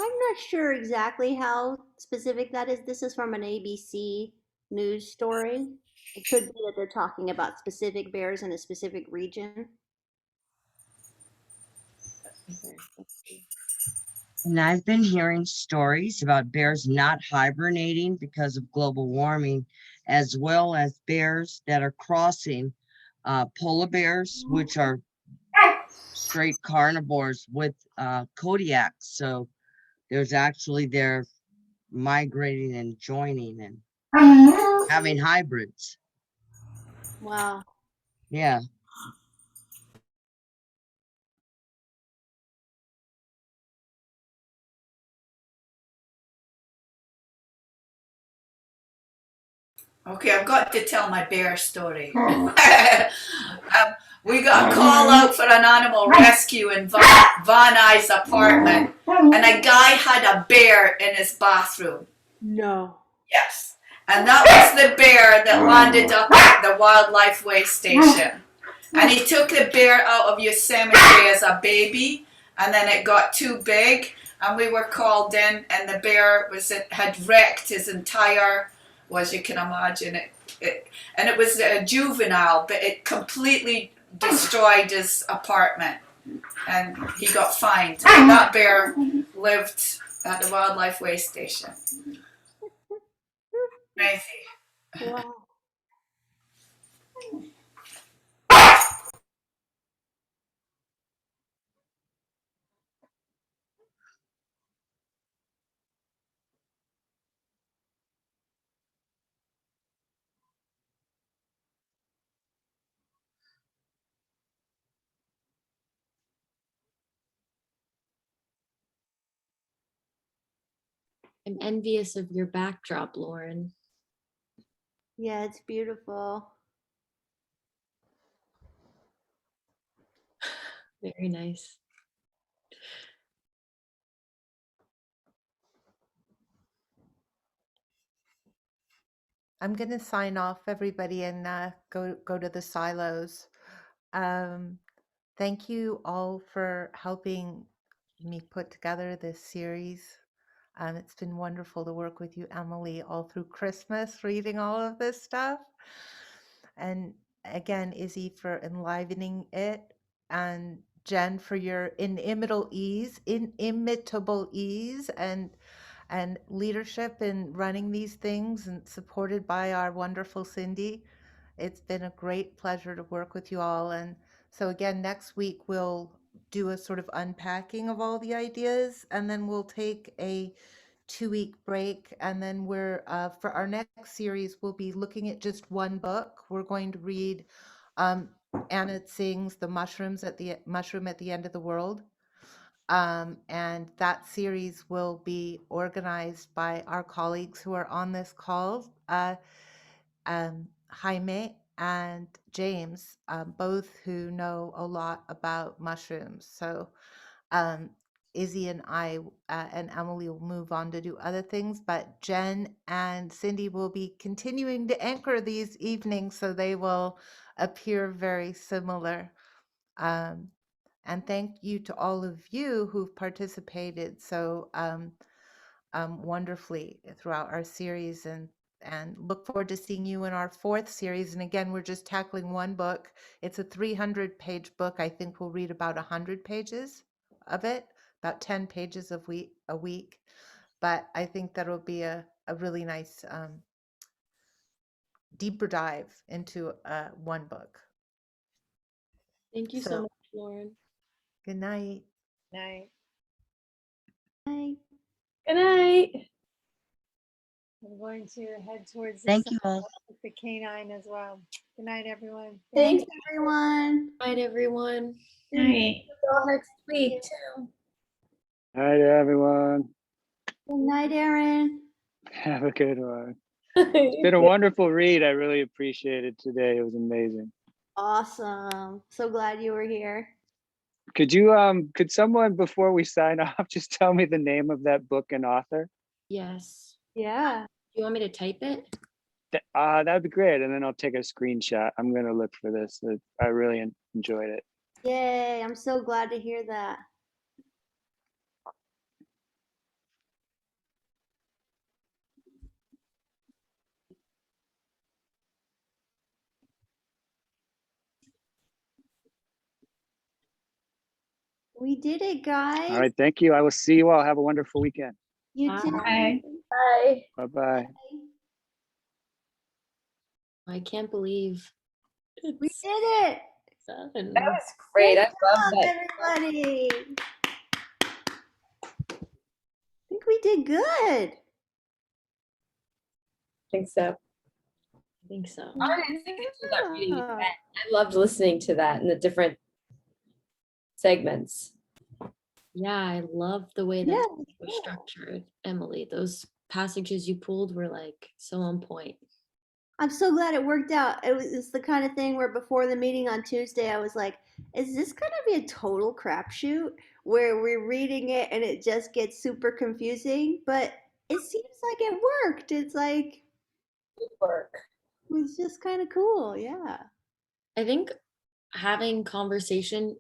I'm not sure exactly how specific that is. This is from an ABC news story. It could be that they're talking about specific bears in a specific region. Okay, let's see. And I've been hearing stories about bears not hibernating because of global warming, as well as bears that are crossing polar bears, which are straight carnivores, with Kodiaks. So there's actually they're migrating and joining and having hybrids. Wow. Yeah. Okay, I've got to tell my bear story. We got a call out for an animal rescue in Van Nuys apartment, and a guy had a bear in his bathroom. No. Yes. And that was the bear that landed up at the wildlife way station. And he took the bear out of Yosemite as a baby, and then it got too big, and we were called in, and the bear had wrecked his entire, well, as you can imagine, and it was a juvenile, but it completely destroyed his apartment, and he got fined. And that bear lived at the wildlife way station. Crazy. Wow. I'm envious of your backdrop, Lauren. Yeah, it's beautiful. Very nice. I'm going to sign off, everybody, and go to the silos. Thank you all for helping me put together this series. It's been wonderful to work with you, Emily, all through Christmas, reading all of this stuff. And again, Izzy for enlivening it, and Jen for your inimitable ease, and leadership in running these things, and supported by our wonderful Cindy. It's been a great pleasure to work with you all. And so again, next week we'll do a sort of unpacking of all the ideas, and then we'll take a 2-week break. And then we're, for our next series, we'll be looking at just one book. We're going to read Anna Tsing's The Mushroom at the End of the World. And that series will be organized by our colleagues who are on this call, Jaime and James, both who know a lot about mushrooms. So Izzy and I and Emily will move on to do other things, but Jen and Cindy will be continuing to anchor these evenings, so they will appear very similar. And thank you to all of you who've participated so wonderfully throughout our series, and look forward to seeing you in our 4th series. And again, we're just tackling one book. It's a 300-page book. I think we'll read about 100 pages of it, about 10 pages a week. But I think that'll be a really nice deeper dive into one book. Thank you so much, Lauren. Good night. Night. Night. Good night. I'm going to head towards the Thank you all. with the canine as well. Good night, everyone. Thanks, everyone. Good night, everyone. Night. Till next week, too. Hi to everyone. Good night, Erin. Have a good one. It's been a wonderful read. I really appreciate it today. It was amazing. Awesome. So glad you were here. Could someone, before we sign off, just tell me the name of that book and author? Yes. Yeah. You want me to type it? That'd be great. And then I'll take a screenshot. I'm going to look for this. I really enjoyed it. Yay. I'm so glad to hear that. We did it, guys. All right, thank you. I will see you all. Have a wonderful weekend. You too. Bye. Bye. Bye-bye. I can't believe We it's did it. done. That was great. I love Good that. job, everybody. I think we did good. I think so. I think so. That really fun. I loved listening to that and the different segments. Yeah, I love the way that Yeah, it was structured, Emily. Those passages you pulled were like so on point. I'm so glad it worked out. It's the kind of thing where before the meeting on Tuesday, I was like, is this going to be a total crapshoot where we're reading it and it just gets super confusing? But it seems like it worked. It's like, Work. it was just kind of cool. Yeah. I think having conversation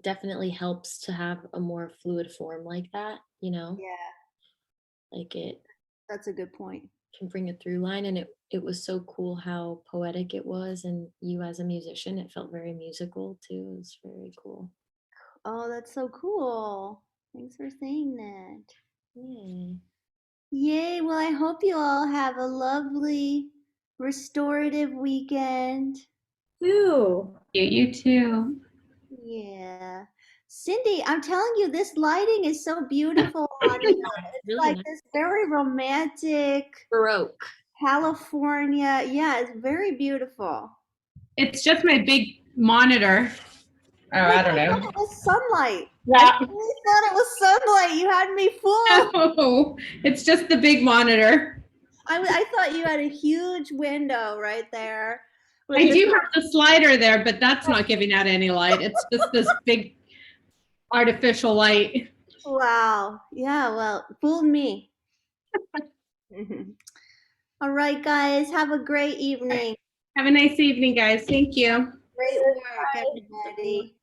definitely helps to have a more fluid form like that, you know? Yeah, Like it that's a good point. can bring a through line, and it was so cool how poetic it was, and you as a musician, it felt very musical too. It was very cool. Oh, that's so cool. Thanks for saying that. Yay. Yay. Well, I hope you all have a lovely restorative weekend. Ooh. You too. Yeah. Cindy, I'm telling you, this lighting is so beautiful on you. It's Really like nice. this very romantic Baroque. California. Yeah, it's very beautiful. It's just my big monitor. Oh, I don't I know. thought it was sunlight. Yeah. I really thought it was sunlight. You had me fooled. No, it's just the big monitor. I thought you had a huge window right there. I do have the slider there, but that's not giving out any light. It's just this big artificial light. Wow. Yeah, well, fooled me. All right, guys. Have a great evening. Have a nice evening, guys. Thank you. Great work, everybody.